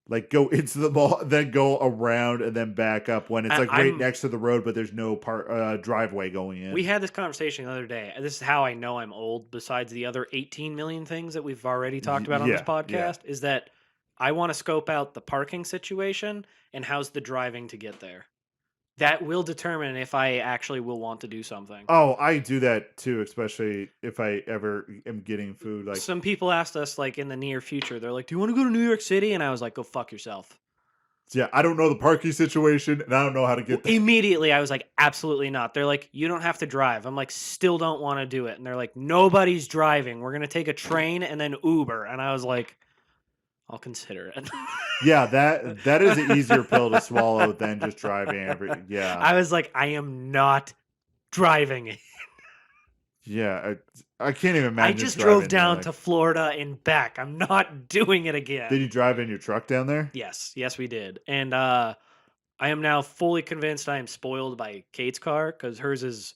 like go into the mall, then go around and then back up when it's like right next to the road, but there's no driveway going in. We had this conversation the other day. This is how I know I'm old, besides the other 18 million things that we've already talked about on this podcast, is that I want to scope out the parking situation and how's the driving to get there. That will determine if I actually will want to do something. Oh, I do that too, especially if I ever am getting food. Like some people asked us, like in the near future, they're like, "Do you want to go to New York City?" And I was like, "Go fuck yourself." Yeah, I don't know the parking situation, and I don't know how to get there. Immediately, I was like, "Absolutely not." They're like, "You don't have to drive." I'm like, "Still don't want to do it." And they're like, "Nobody's driving. We're gonna take a train and then Uber." And I was like, "I'll consider it." Yeah, that is an easier pill to swallow than just driving. Yeah, I was like, I am not driving it. Yeah, I can't even imagine. I just drove down to Florida and back. I'm not doing it again. Did you drive in your truck down there? Yes, we did. And I am now fully convinced I am spoiled by Kate's car because hers is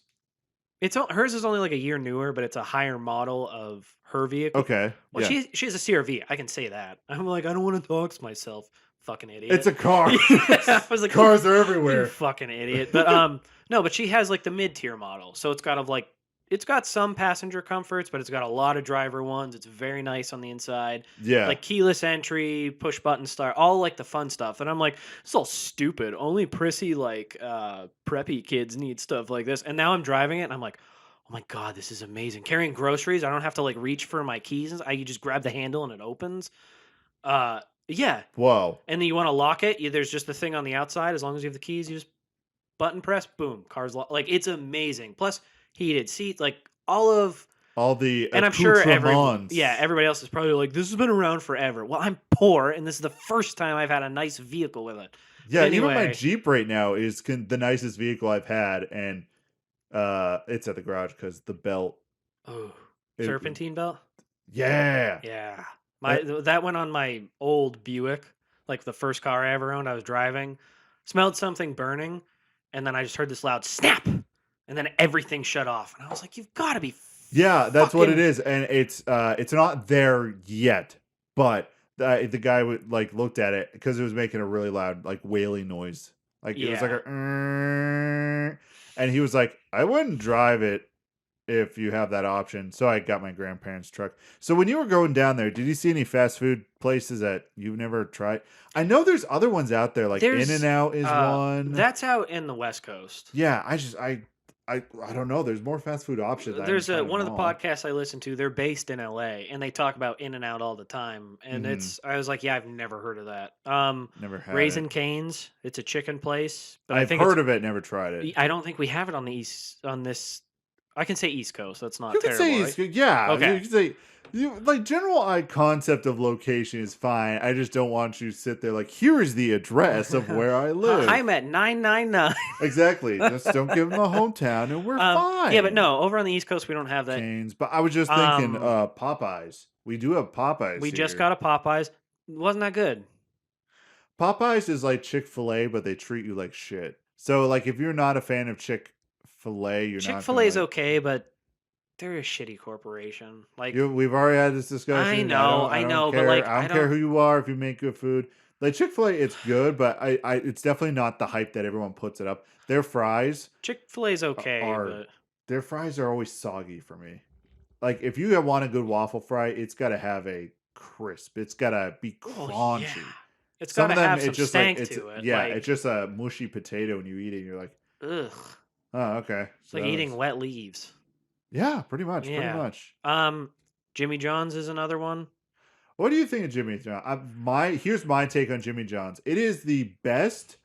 only like a year newer, but it's a higher model of her vehicle. Okay. Well, she has a CRV. I can say that. I'm like, I don't want to dox myself. Fucking idiot. It's a car. I was like, cars are everywhere. You fucking idiot. But no, but she has like the mid-tier model. So it's got some passenger comforts, but it's got a lot of driver ones. It's very nice on the inside. Yeah. Like keyless entry, push button start, all like the fun stuff. And I'm like, it's all stupid. Only prissy, like preppy kids need stuff like this. And now I'm driving it and I'm like, oh my God, this is amazing. Carrying groceries, I don't have to like reach for my keys. I can just grab the handle and it opens. Yeah. Whoa. And then you want to lock it. There's just the thing on the outside. As long as you have the keys, you just button press, boom, car's locked. Like it's amazing. Plus heated seats, like all the and I'm sure everybody else is probably like, this has been around forever. Well, I'm poor, and this is the first time I've had a nice vehicle with it. Yeah, anyway, even my Jeep right now is the nicest vehicle I've had, and it's at the garage because the belt. Oh, serpentine belt. Yeah, yeah. That went on my old Buick, like the first car I ever owned. I was driving, smelled something burning, and then I just heard this loud snap. and then everything shut off, and I was like, "You've got to be." Yeah, that's what it fucking-" is, and it's not there yet, but the guy would like looked at it because it was making a really loud like wailing noise, like it was like Yeah. a, and he was like, I wouldn't drive it if you have that option. So I got my grandparents' truck. So when you were going down there, did you see any fast food places that you've never tried? I know there's other ones out there, like There's In-N-Out is one. That's out in the West Coast. Yeah, I don't know. There's more fast food options. I There's haven't tried one of them the all. podcasts I listen to. They're based in LA, and they talk about In-N-Out all the time. And Mhm. I was like, yeah, I've never heard of that. Never had Raising it. Cane's. It's a chicken place, but I I've think heard of it, never tried it. I don't think we have it on the east on this. I can say East Coast. That's not You can terrible, say right? yeah. Okay. You can say like general concept of location is fine. I just don't want you to sit there like here is the address of where I live. I'm at 999. Exactly. Just don't give them a hometown and we're fine. Yeah, but no, over on the East Coast we don't have that. Canes. But I was just thinking Popeyes. We do have Popeyes. We here. just got a Popeyes. Wasn't that good? Popeyes is like Chick-fil-A, but they treat you like shit. So like if you're not a fan of Chick-fil-A, you're not Chick-fil-A's like, okay, but they're a shitty corporation. Like we've already had this discussion. I know, I don't but care. like I don't care who you are if you make good food. Like Chick-fil-A, it's good, but it's definitely not the hype that everyone puts it up. Their fries Chick-fil-A's okay, but their fries are always soggy for me. Like if you want a good waffle fry, it's got to have a crisp. It's got to be crunchy. Yeah. It's got to have some stank to it. Yeah, like, it's just a mushy potato when you eat it. And you're like, ugh. oh, okay. It's like eating wet leaves. Yeah, pretty much. Yeah. Pretty much. Jimmy John's is another one. What do you think of Jimmy John? Here's my take on Jimmy John's. It is the best,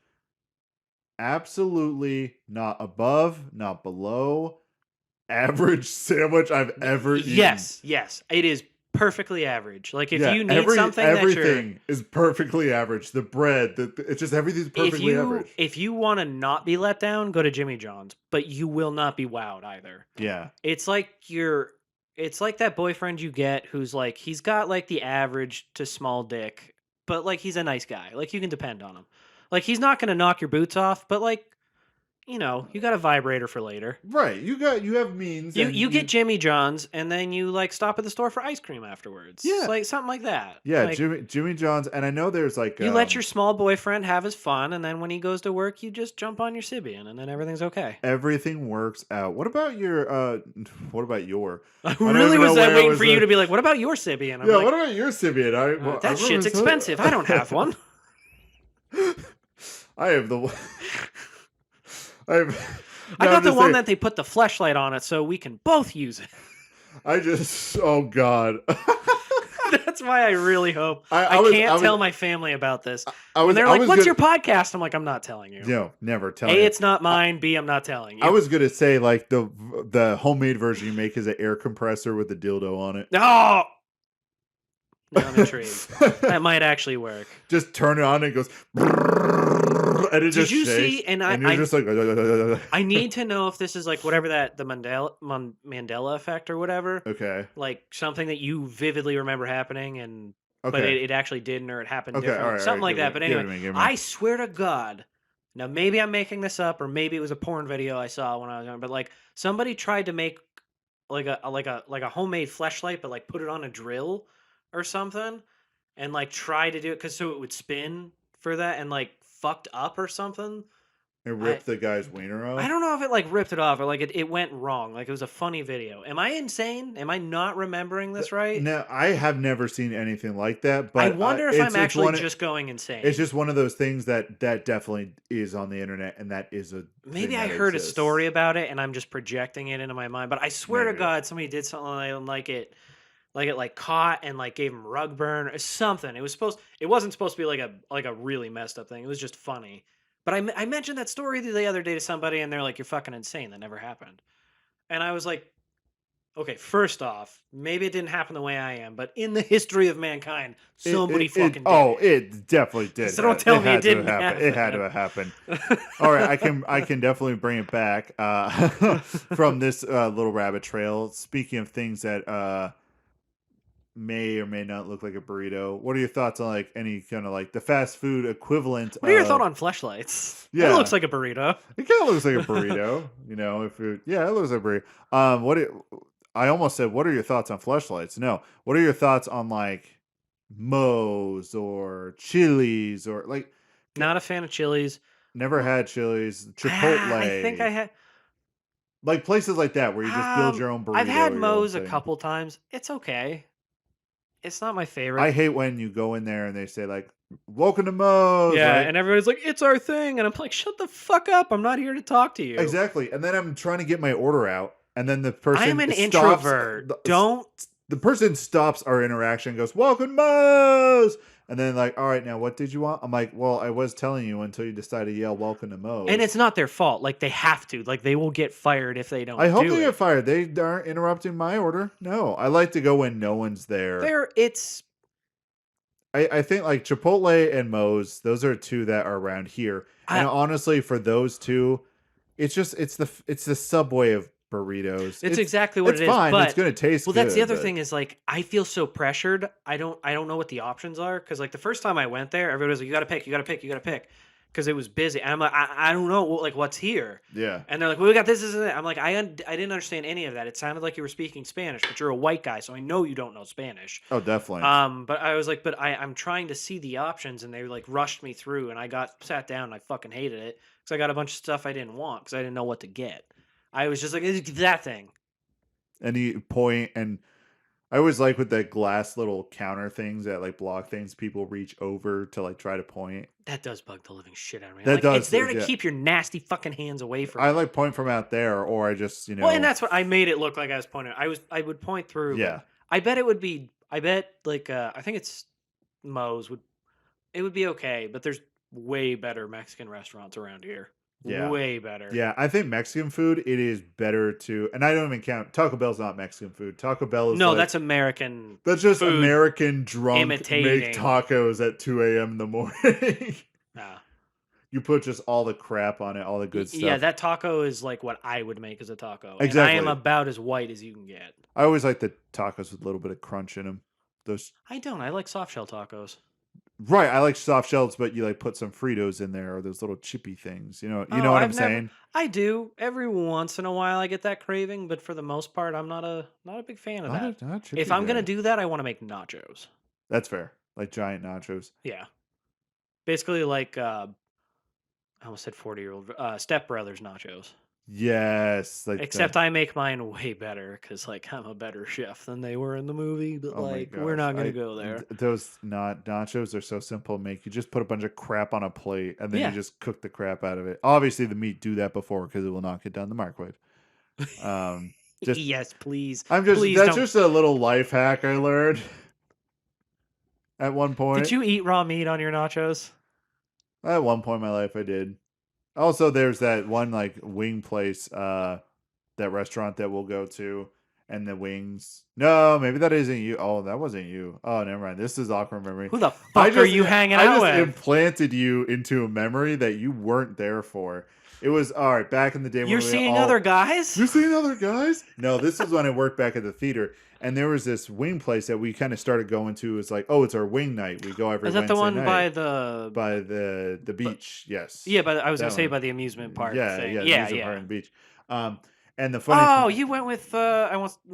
absolutely not above, not below, average sandwich I've ever eaten. Yes, it is perfectly average. Like if you need everything is perfectly average. The bread, it's just everything's perfectly average. If you want to not be let down, go to Jimmy John's, but you will not be wowed either. Yeah, it's like that boyfriend you get who's like he's got like the average to small dick, but like he's a nice guy. Like you can depend on him. Like he's not going to knock your boots off, but like you got a vibrator for later. Right. You have means. You get Jimmy John's and then you like stop at the store for ice cream afterwards. Yeah. Like something like that. Yeah, like, Jimmy John's, and I know there's like you let your small boyfriend have his fun, and then when he goes to work, you just jump on your Sybian, and then everything's okay. Everything works out. What about your I really was waiting for you to be like, what about your Sybian? Yeah, like, what about your Sybian? That shit's expensive. I don't have one. I have the I got the one that they put the fleshlight on it so we can both use it. Oh God. That's why I really hope I can't tell my family about this. When they're like, "What's your podcast?" I'm like, "I'm not telling you." No, never tell A, you. it's not mine. B, I'm not telling you. I was gonna say like the homemade version you make is an air compressor with a dildo on it. No. Now I'm intrigued. That might actually work. Just turn it on and it goes. And it just shakes, see? And you're just like. I need to know if this is like whatever the Mandela effect or whatever. Okay. Like something that you vividly remember happening, and but it actually didn't, or it happened differently. All right, Something like that. But anyway, give me. I swear to God. Now maybe I'm making this up, or maybe it was a porn video I saw when I was young. But like somebody tried to make like a homemade fleshlight, but like put it on a drill or something, and like try to do it so it would spin for that, and like fucked up or something. It ripped the guy's wiener off? I don't know if it like ripped it off or like it went wrong. Like it was a funny video. Am I insane? Am I not remembering this right? No, I have never seen anything like that. But I wonder if I'm actually just going insane. It's just one of those things that definitely is on the internet, and that is a maybe I heard a story about it and I'm just projecting it into my mind. But I swear to God, somebody did something like it. Like it like caught and like gave him rug burn or something. It wasn't supposed to be like a really messed up thing. It was just funny. But I mentioned that story the other day to somebody and they're like, "You're fucking insane. That never happened." And I was like, okay, first off, maybe it didn't happen the way I am, but in the history of mankind, somebody fucking did. Oh, it definitely did. So don't tell me it didn't happen. It had to have happened. All right, I can definitely bring it back from this little rabbit trail. Speaking of things that may or may not look like a burrito. What are your thoughts on like any kind of like the fast food equivalent What are your thoughts of? on fleshlights? It Yeah, looks like a burrito. it kind of looks like a burrito. You know, if it, yeah, it looks like a burrito. I almost said, what are your thoughts on fleshlights? No, what are your thoughts on like Moe's or Chili's or like? Not a fan of Chili's. Never had Chili's, I think I Chipotle, had. like places like that where you just build your own I've burrito had or your own Moe's a thing. couple times. It's okay. It's not my I favorite. hate when you go in there and they say like, "Welcome to Moe's," Yeah, right? and everybody's like, "It's our thing," and I'm like, "Shut the fuck up! I'm not here to talk to you." Exactly. And then I'm trying to get my order out, and then the I'm person an stops. introvert. Don't. The person stops our interaction, and goes, "Welcome to Moe's," and then like, "All right, now what did you want?" I'm like, "Well, I was telling you until you decided to yell, 'Welcome to Moe's.'" And it's not their fault. Like they have to. Like they will get fired if they don't I hope do they it. get fired. They aren't interrupting my order. No, I like to go when no one's there. It's I think like Chipotle and Moe's, those are two that are around here. And I, honestly, for those two, it's the Subway of burritos. it's exactly what it's it is. fine. It's But gonna taste well, good. that's the other but- thing is like I feel so pressured. I don't know what the options are because like the first time I went there, everybody was like, "You got to pick, you got to pick, you got to pick," because it was busy. And I'm like, I don't know like what's here. Yeah. And they're like, "Well, we got this, this, and that." I'm like, I didn't understand any of that. It sounded like you were speaking Spanish, but you're a white guy, so I know you don't know Spanish. Oh, definitely. But I was like, but I'm trying to see the options, and they like rushed me through, and I sat down, and I fucking hated it because I got a bunch of stuff I didn't want because I didn't know what to get. I was just like, "It's that thing." Any point, and I always like with the glass little counter things that like block things, people reach over to like try to point. That does bug the living shit out of me. That Like, does, it's there to yeah. keep your nasty fucking hands away from I me. like point from out there, or I just Well, and that's what I made it look like I was pointing. I would point through. but yeah. I bet it would be. I bet like I think it's Moe's would. It would be okay, but there's way better Mexican restaurants around here. Yeah. Way better. Yeah, I think Mexican food, it is better to, and I don't even count, Taco Bell's not Mexican food. Taco Bell is No, like, that's American. that's just food American drunk imitating. make tacos at 2 a.m. in the morning. Nah. You put just all the crap on it, all the good stuff. Yeah, that taco is like what I would make as a taco. Exactly. And I am about as white as you can get. I always like the tacos with a little bit of crunch in them. Those I don't. I like soft shell tacos. right, I like soft shells, but you like put some Fritos in there or those little chippy things. You know what I'm I've never- saying? I do. Every once in a while I get that craving, but for the most part I'm not a big fan of that. Not chippy If I'm guy. gonna do that, I want to make nachos. That's fair. Like giant nachos. Yeah. Basically like I almost said 40-year-old Step Brothers nachos. Yes, like Except I make mine way better because like I'm a better chef than they were in the movie. But oh my like we're gosh, not gonna go there. Those not nachos are so simple to make. You just put a bunch of crap on a plate and then Yeah. you just cook the crap out of it. Obviously, the meat do that before because it will not get done in the microwave. Just Yes, please. that's don't. just a little life hack I learned at one point. Did you eat raw meat on your nachos? At one point in my life, I did. Also, there's that one like wing place, that restaurant that we'll go to, and the wings. No, maybe that isn't you. Oh, that wasn't you. Oh, never mind. This is awkward memory. Who the fuck are you hanging I out just with? implanted you into a memory that you weren't there for. It was all right back in the day. You're when seeing other guys? You're seeing other guys? No, this is when I worked back at the theater, and there was this wing place that we kind of started going to. It's like, oh, it's our wing night. We go every Is that Wednesday the one night. by the beach? Yes. Yeah, but I was gonna That say one. by the amusement park Yeah, thing. yeah, the Yeah, amusement yeah. park on the beach. And the funny Oh, thing, you went with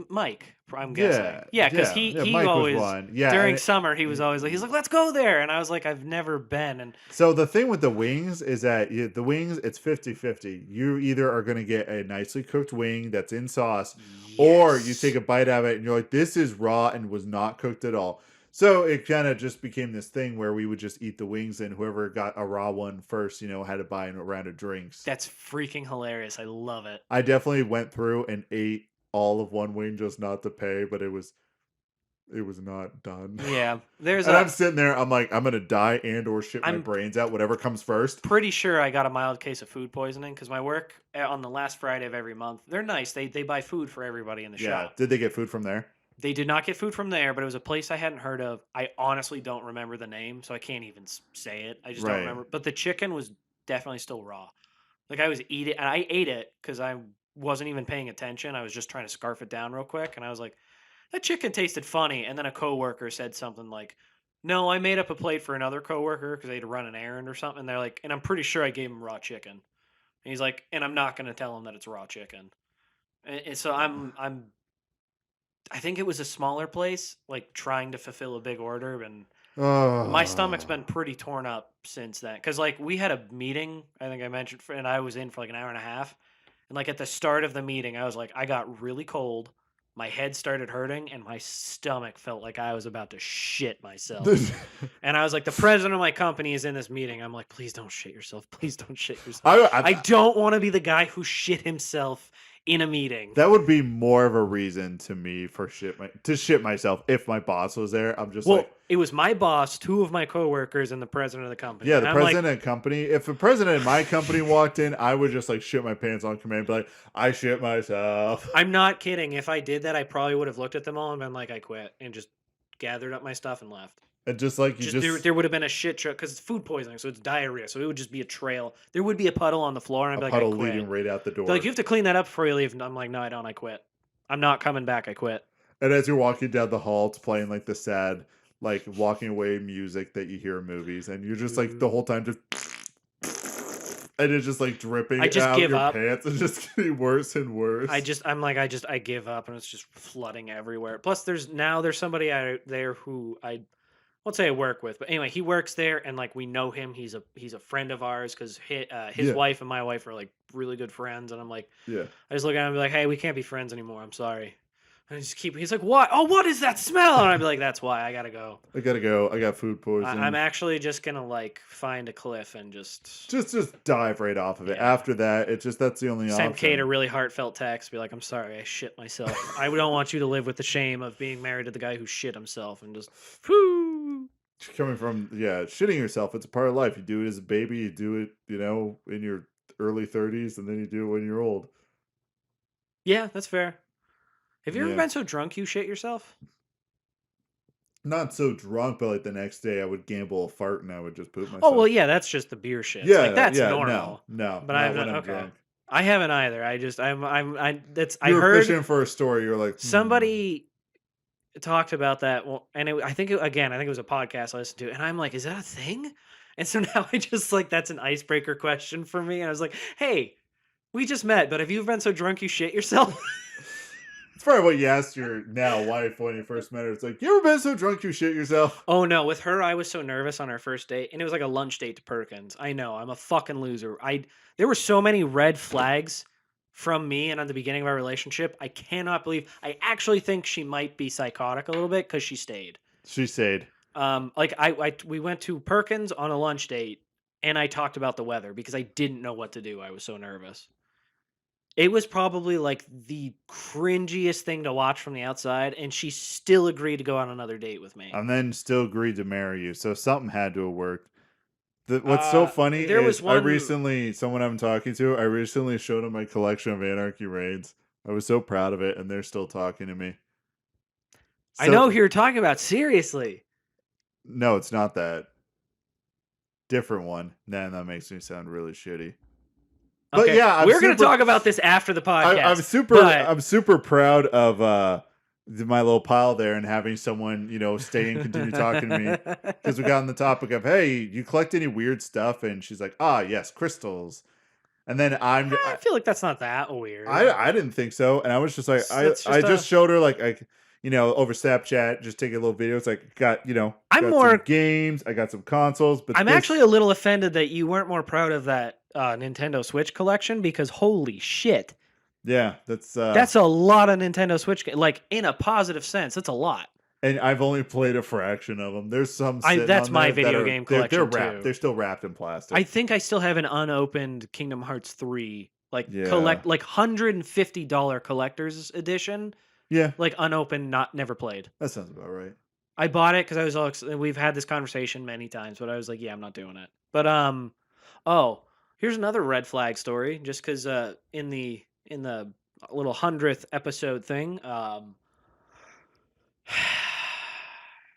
Mike. I'm guessing. yeah, because yeah, he Mike was always one. Yeah, during and summer he was always like he's like let's go there, and I was like I've never been, and so the thing with the wings is that the wings, it's 50-50. You either are going to get a nicely cooked wing that's in sauce, or you take a bite out of it and you're like, this is raw and was not cooked at all. So it kind of just became this thing where we would just eat the wings, and whoever got a raw one first, had to buy a round of drinks. that's freaking hilarious. I love it. I definitely went through and ate all of one wing just not to pay, but it was not done. Yeah, there's And I'm sitting there, I'm like, I'm gonna die and or shit my I'm- brains out, whatever comes first. pretty sure I got a mild case of food poisoning because my work on the last Friday of every month. They're nice. They buy food for everybody in the Yeah. shop. Did they get food from there? They did not get food from there, but it was a place I hadn't heard of. I honestly don't remember the name, so I can't even say it. I just Right. don't remember. But the chicken was definitely still raw. Like I was eating, and I ate it because I wasn't even paying attention. I was just trying to scarf it down real quick, and I was like, that chicken tasted funny. And then a coworker said something like, no, I made up a plate for another coworker because they had to run an errand or something. And they're like, and I'm pretty sure I gave him raw chicken. And he's like, and I'm not going to tell him that it's raw chicken. And so I think it was a smaller place, like trying to fulfill a big order, and my stomach's been pretty torn up since then. Because like we had a meeting, I think I mentioned, and I was in for like an hour and a half, and like at the start of the meeting, I was like, I got really cold, my head started hurting, and my stomach felt like I was about to shit myself. And I was like, the president of my company is in this meeting. I'm like, please don't shit yourself. Please don't shit yourself. I don't want to be the guy who shit himself in a meeting. That would be more of a reason to me for to shit myself if my boss was there. I'm just like, it was my boss, two of my coworkers, and the president of the company. Yeah, the president of the company. If the president of my company walked in, I would just like shit my pants on command, be like, I shit myself. I'm not kidding. If I did that, I probably would have looked at them all and been like, I quit, and just gathered up my stuff and left. And just like there would have been a shit show because it's food poisoning, so it's diarrhea. So it would just be a trail. There would be a puddle on the floor, and I'd be like, I quit. Leading right out the door. They're like, you have to clean that up before you leave. And I'm like, no, I don't. I quit. I'm not coming back. I quit. And as you're walking down the hall, it's playing like the sad, like walking away music that you hear in movies, and you're just like the whole time just, and it's just like dripping I just out give your up. pants. It's just getting worse and worse. I give up, and it's just flooding everywhere. Plus, there's somebody out there who I won't say I work with, but anyway, he works there, and like we know him. He's a friend of ours because his wife and my wife are like really good friends, and I'm like, I just look at him and be like, hey, we can't be friends anymore. I'm sorry. And he's like, what? Oh, what is that smell? And I'd be like, that's why I gotta go. I got food poisoning. I'm actually just gonna like find a cliff and just dive right off of it. After that, that's the only option. Send Kate a really heartfelt text, be like, I'm sorry, I shit myself. I don't want you to live with the shame of being married to the guy who shit himself, and just whoo. Coming from shitting yourself, it's a part of life. You do it as a baby, you do it, in your early 30s, and then you do it when you're old. Yeah, that's fair. Have you ever been so drunk you shit yourself? Not so drunk, but like the next day I would gamble a fart and I would just poop myself. Oh well, yeah, that's just the beer shit. Yeah, like that's normal. No, but I'm drunk. I haven't either. I heard fishing for a story. You're like somebody talked about that, and I think it was a podcast I listened to, and I'm like, is that a thing? And so now I just like that's an icebreaker question for me, and I was like, hey, we just met, but have you been so drunk you shit yourself? It's probably what you asked your now wife when you first met her. It's like, you ever been so drunk you shit yourself? Oh no, with her I was so nervous on our first date, and it was like a lunch date to Perkins. I know, I'm a fucking loser. There were so many red flags from me and at the beginning of our relationship. I cannot believe. I actually think she might be psychotic a little bit because she stayed. She stayed. We went to Perkins on a lunch date, and I talked about the weather because I didn't know what to do. I was so nervous. It was probably like the cringiest thing to watch from the outside, and she still agreed to go on another date with me. And then still agreed to marry you. So something had to have worked. What's so funny is someone I'm talking to, I recently showed him my collection of Anarchy Reigns. I was so proud of it, and they're still talking to me. I know who you're talking about. Seriously. No, it's not that. Different one. Nah, that makes me sound really shitty. But okay. yeah, we're going to talk about this after the podcast. I'm super proud of my little pile there and having someone, stay and continue talking to me because we got on the topic of, hey, you collect any weird stuff? And she's like, yes, crystals. And then I feel like that's not that weird. I didn't think so, and I was just like, I just showed her like over Snapchat, just take a little video. It's like got some games, I got some consoles, but I'm actually a little offended that you weren't more proud of that Nintendo Switch collection because holy shit. Yeah, that's a lot of Nintendo Switch, like in a positive sense. That's a lot. And I've only played a fraction of them. There's some. That's my video game collection. They're wrapped. They're still wrapped in plastic. I think I still have an unopened Kingdom Hearts 3, collect like $150 collector's edition. Yeah, like unopened, never played. That sounds about right. I bought it because I was we've had this conversation many times, but I was like, yeah, I'm not doing it. But here's another red flag story. Just because in the little 100th episode thing,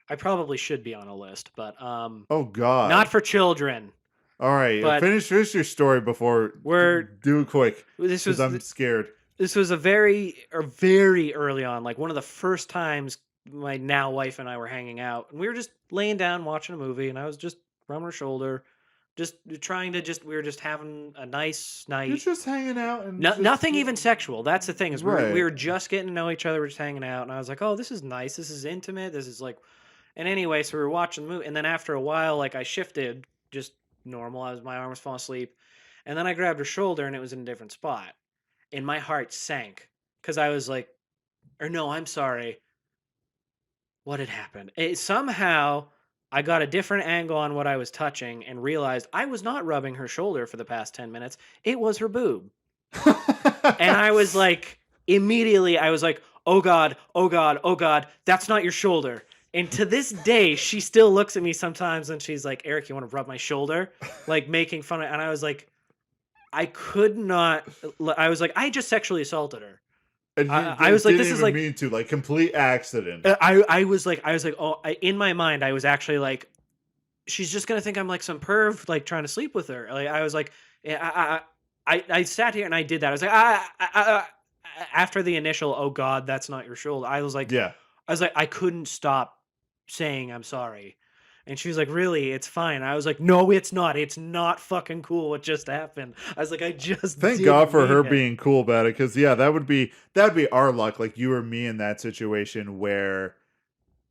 I probably should be on a list, but oh god, not for children. All right, finish your story before we're do it quick. This was I'm scared. This was very early on, like one of the first times my now wife and I were hanging out, and we were just laying down watching a movie, and I was just rubbing her shoulder, just trying to we were just having a nice You're night. just hanging out and Nothing even sexual. That's the thing is Right. we were just getting to know each other. We're just hanging out, and I was like, "Oh, this is nice. This is intimate. This is like." And anyway, so we were watching the movie, and then after a while, like I shifted, just normal. My arm was falling asleep, and then I grabbed her shoulder, and it was in a different spot, and my heart sank because I was like, or no, I'm sorry. What had happened? Somehow I got a different angle on what I was touching and realized I was not rubbing her shoulder for the past 10 minutes. It was her boob. And I was like, immediately, I was like, oh God, oh God, oh God, that's not your shoulder. And to this day, she still looks at me sometimes and she's like, Eric, you want to rub my shoulder? Like making fun of it. And I was like, I could not. I was like, I just sexually assaulted her. And I was like, this is like mean to, like, complete accident. I was like, oh, in my mind, I was actually like, she's just gonna think I'm like some perv, like trying to sleep with her. Like I was like, I sat here and I did that. I was like, after the initial, oh God, that's not your shoulder. I was like, I couldn't stop saying I'm sorry. And she was like, really? It's fine. I was like, no, it's not. It's not fucking cool what just happened. I was like, I just Thank God for her being cool about it, because that'd be our luck, like you or me in that situation where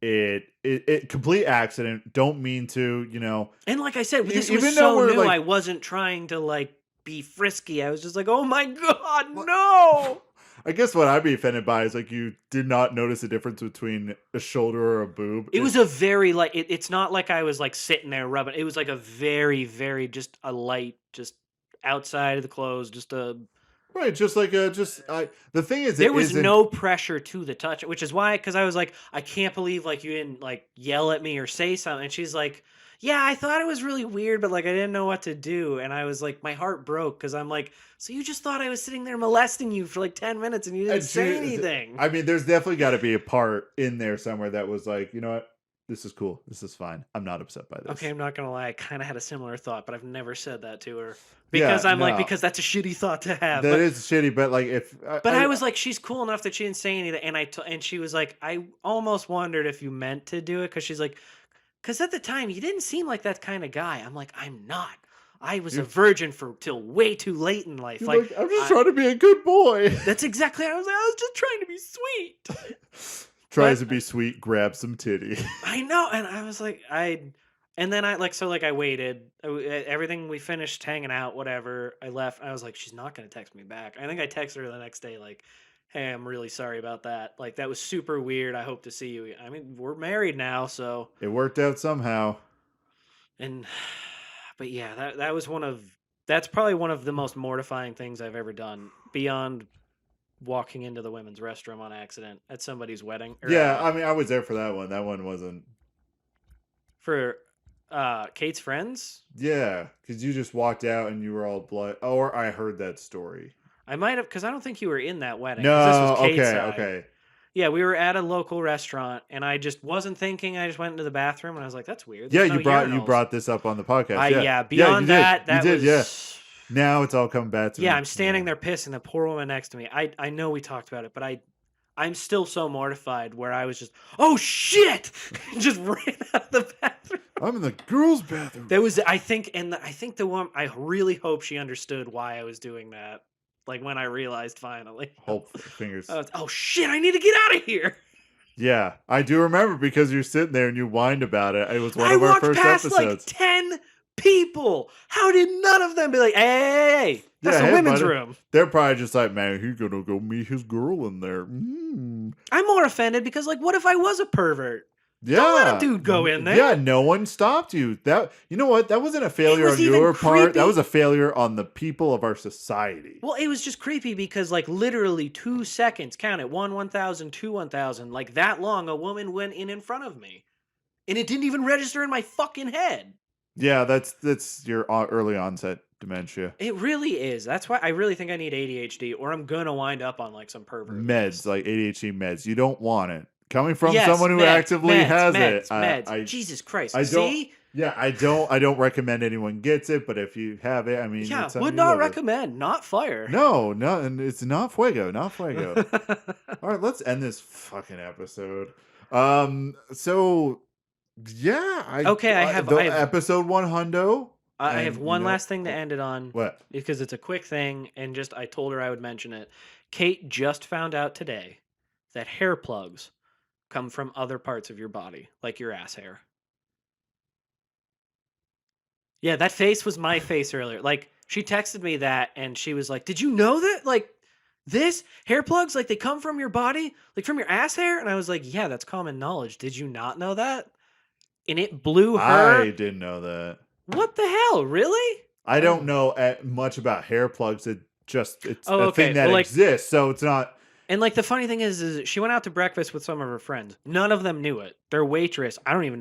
it complete accident, don't mean to, And like I said, this even was though so new. like, I wasn't trying to like be frisky. I was just like, oh my God, no. I guess what I'd be offended by is like you did not notice a difference between a shoulder or a boob. It was a very like it's not like I was like sitting there rubbing. It was like a very, very just a light, just outside of the clothes, just a right, just like the thing is, there was no pressure to the touch, which is why, because I was like, I can't believe like you didn't like yell at me or say something. And she's like, yeah, I thought it was really weird, but like I didn't know what to do. And I was like, my heart broke because I'm like, so you just thought I was sitting there molesting you for like 10 minutes and you didn't say anything. I mean, there's definitely got to be a part in there somewhere that was like, you know what? This is cool. This is fine. I'm not upset by this. Okay, I'm not going to lie. I kind of had a similar thought, but I've never said that to her. Because because that's a shitty thought to have. That is shitty, but like if... I was like, she's cool enough that she didn't say anything. And she was like, I almost wondered if you meant to do it. Because she's like, because at the time, you didn't seem like that kind of guy. I'm like, I'm not. I was a virgin till way too late in life. Like I'm just trying to be a good boy. That's exactly how I was just trying to be sweet. Tries to be sweet, grab some titty. I know, and I was like, I waited. Everything, we finished hanging out, whatever. I left. I was like, she's not gonna text me back. I think I texted her the next day, like, hey, I'm really sorry about that. Like, that was super weird. I hope to see you. I mean, we're married now, so it worked out somehow. But yeah, that's probably one of the most mortifying things I've ever done, beyond walking into the women's restroom on accident at somebody's wedding. Yeah, I mean, I was there for that one. That one wasn't for Kate's friends. Yeah, because you just walked out and you were all blood. Or I heard that story. I might have, because I don't think you were in that wedding. No, this was Kate's side. Okay. Yeah, we were at a local restaurant, and I just wasn't thinking. I just went into the bathroom, and I was like, "That's weird." There's you brought this up on the podcast. Yeah. Beyond that, you did. Yeah. Now it's all coming back to me. Yeah, I'm standing there pissing. The poor woman next to me. I know we talked about it, but I'm still so mortified. Where I was just, oh shit, just ran out of the bathroom. I'm in the girls' bathroom. There was, I think the one. I really hope she understood why I was doing that. Like when I realized finally. Hopefully, fingers. Oh shit! I need to get out of here. Yeah, I do remember because you're sitting there and you whined about it. It was one of our first episodes. Like 10 people. How did none of them be like, hey, that's the women's room? They're probably just like, man, he's gonna go meet his girl in there. I'm more offended because, like, what if I was a pervert? Yeah, don't let a dude go in there. Yeah, no one stopped you. You know what? That wasn't a failure on your part. That was a failure on the people of our society. Well, it was just creepy because, like, literally 2 seconds, count it, 1,000, 2, 1,000, like that long, a woman went in front of me, and it didn't even register in my fucking head. Yeah, that's your early onset dementia. It really is. That's why I really think I need ADHD, or I'm gonna wind up on like some pervert meds, like ADHD meds. You don't want it. Coming from Yes, someone who actively has it, meds. Jesus Christ. I don't. See? Yeah, I don't recommend anyone gets it, but if you have it, I mean, Yeah, it's on would you, not whatever. recommend. Not fire. No, and it's not fuego, not fuego. All right, let's end this fucking episode. So yeah, Okay, I have episode 100. I have And, one last thing to end it on. What? Because it's a quick thing, and just I told her I would mention it. Kate just found out today that hair plugs come from other parts of your body, like your ass hair. Yeah, that face was my face earlier. Like, she texted me that, and she was like, "Did you know that? Like, this hair plugs, like, they come from your body, like from your ass hair?" And I was like, "Yeah, that's common knowledge. Did you not know that?" And it blew her. I didn't know that. What the hell? Really? I don't know much about hair plugs. It's Oh, a okay. thing that Well, like- exists, so it's not. And like the funny thing is she went out to breakfast with some of her friends. None of them knew it. Their waitress, I don't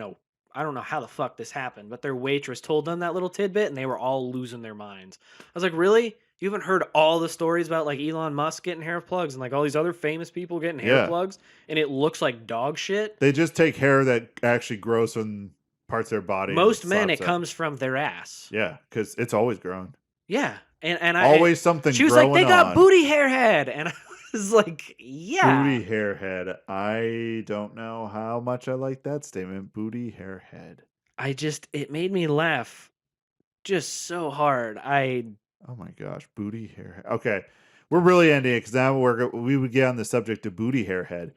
know how the fuck this happened, but their waitress told them that little tidbit and they were all losing their minds. I was like, "Really? You haven't heard all the stories about like Elon Musk getting hair plugs and like all these other famous people getting hair plugs and it looks like dog shit?" They just take hair that actually grows from parts of their body. Most men, it comes from their ass. Yeah, because it's always grown. Yeah. And always something she was growing like, "They got on. booty hair head." And I was like, "Yeah. Booty hair head. I don't know how much I like that statement. Booty hair head. It made me laugh just so hard. Oh my gosh, booty hair head. Okay, we're really ending it because now we would get on the subject of booty hair head.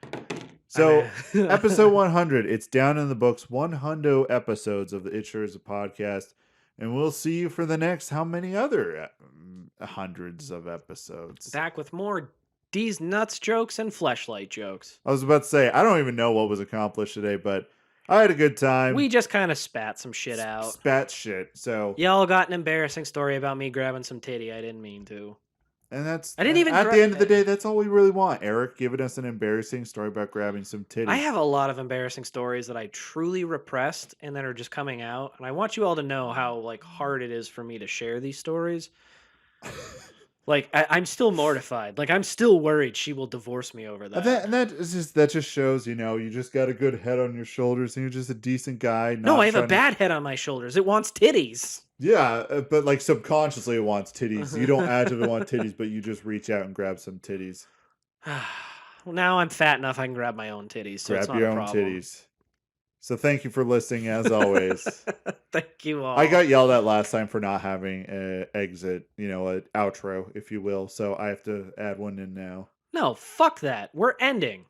So episode 100, it's down in the books. 100 episodes of the It Sure Is a Podcast, and we'll see you for the next how many other hundreds of episodes. Back with more D's nuts jokes and fleshlight jokes. I was about to say I don't even know what was accomplished today, but I had a good time. We just kind of spat some shit out. Spat shit. So y'all got an embarrassing story about me grabbing some titty. I didn't mean to. And that's I didn't even at the end of the day, that's all we really want. Eric giving us an embarrassing story about grabbing some titties. I have a lot of embarrassing stories that I truly repressed and that are just coming out. And I want you all to know how like hard it is for me to share these stories. Like I'm still mortified. Like I'm still worried she will divorce me over that. And that just shows, you just got a good head on your shoulders and you're just a decent guy. No, I have a bad head on my shoulders. It wants titties. Yeah, but like subconsciously it wants titties. You don't actively want titties, but you just reach out and grab some titties. Well, now I'm fat enough I can grab my own titties. So grab it's not your a own problem. titties. So thank you for listening as always. Thank you all. I got yelled at last time for not having an exit, an outro, if you will. So I have to add one in now. No, fuck that. We're ending.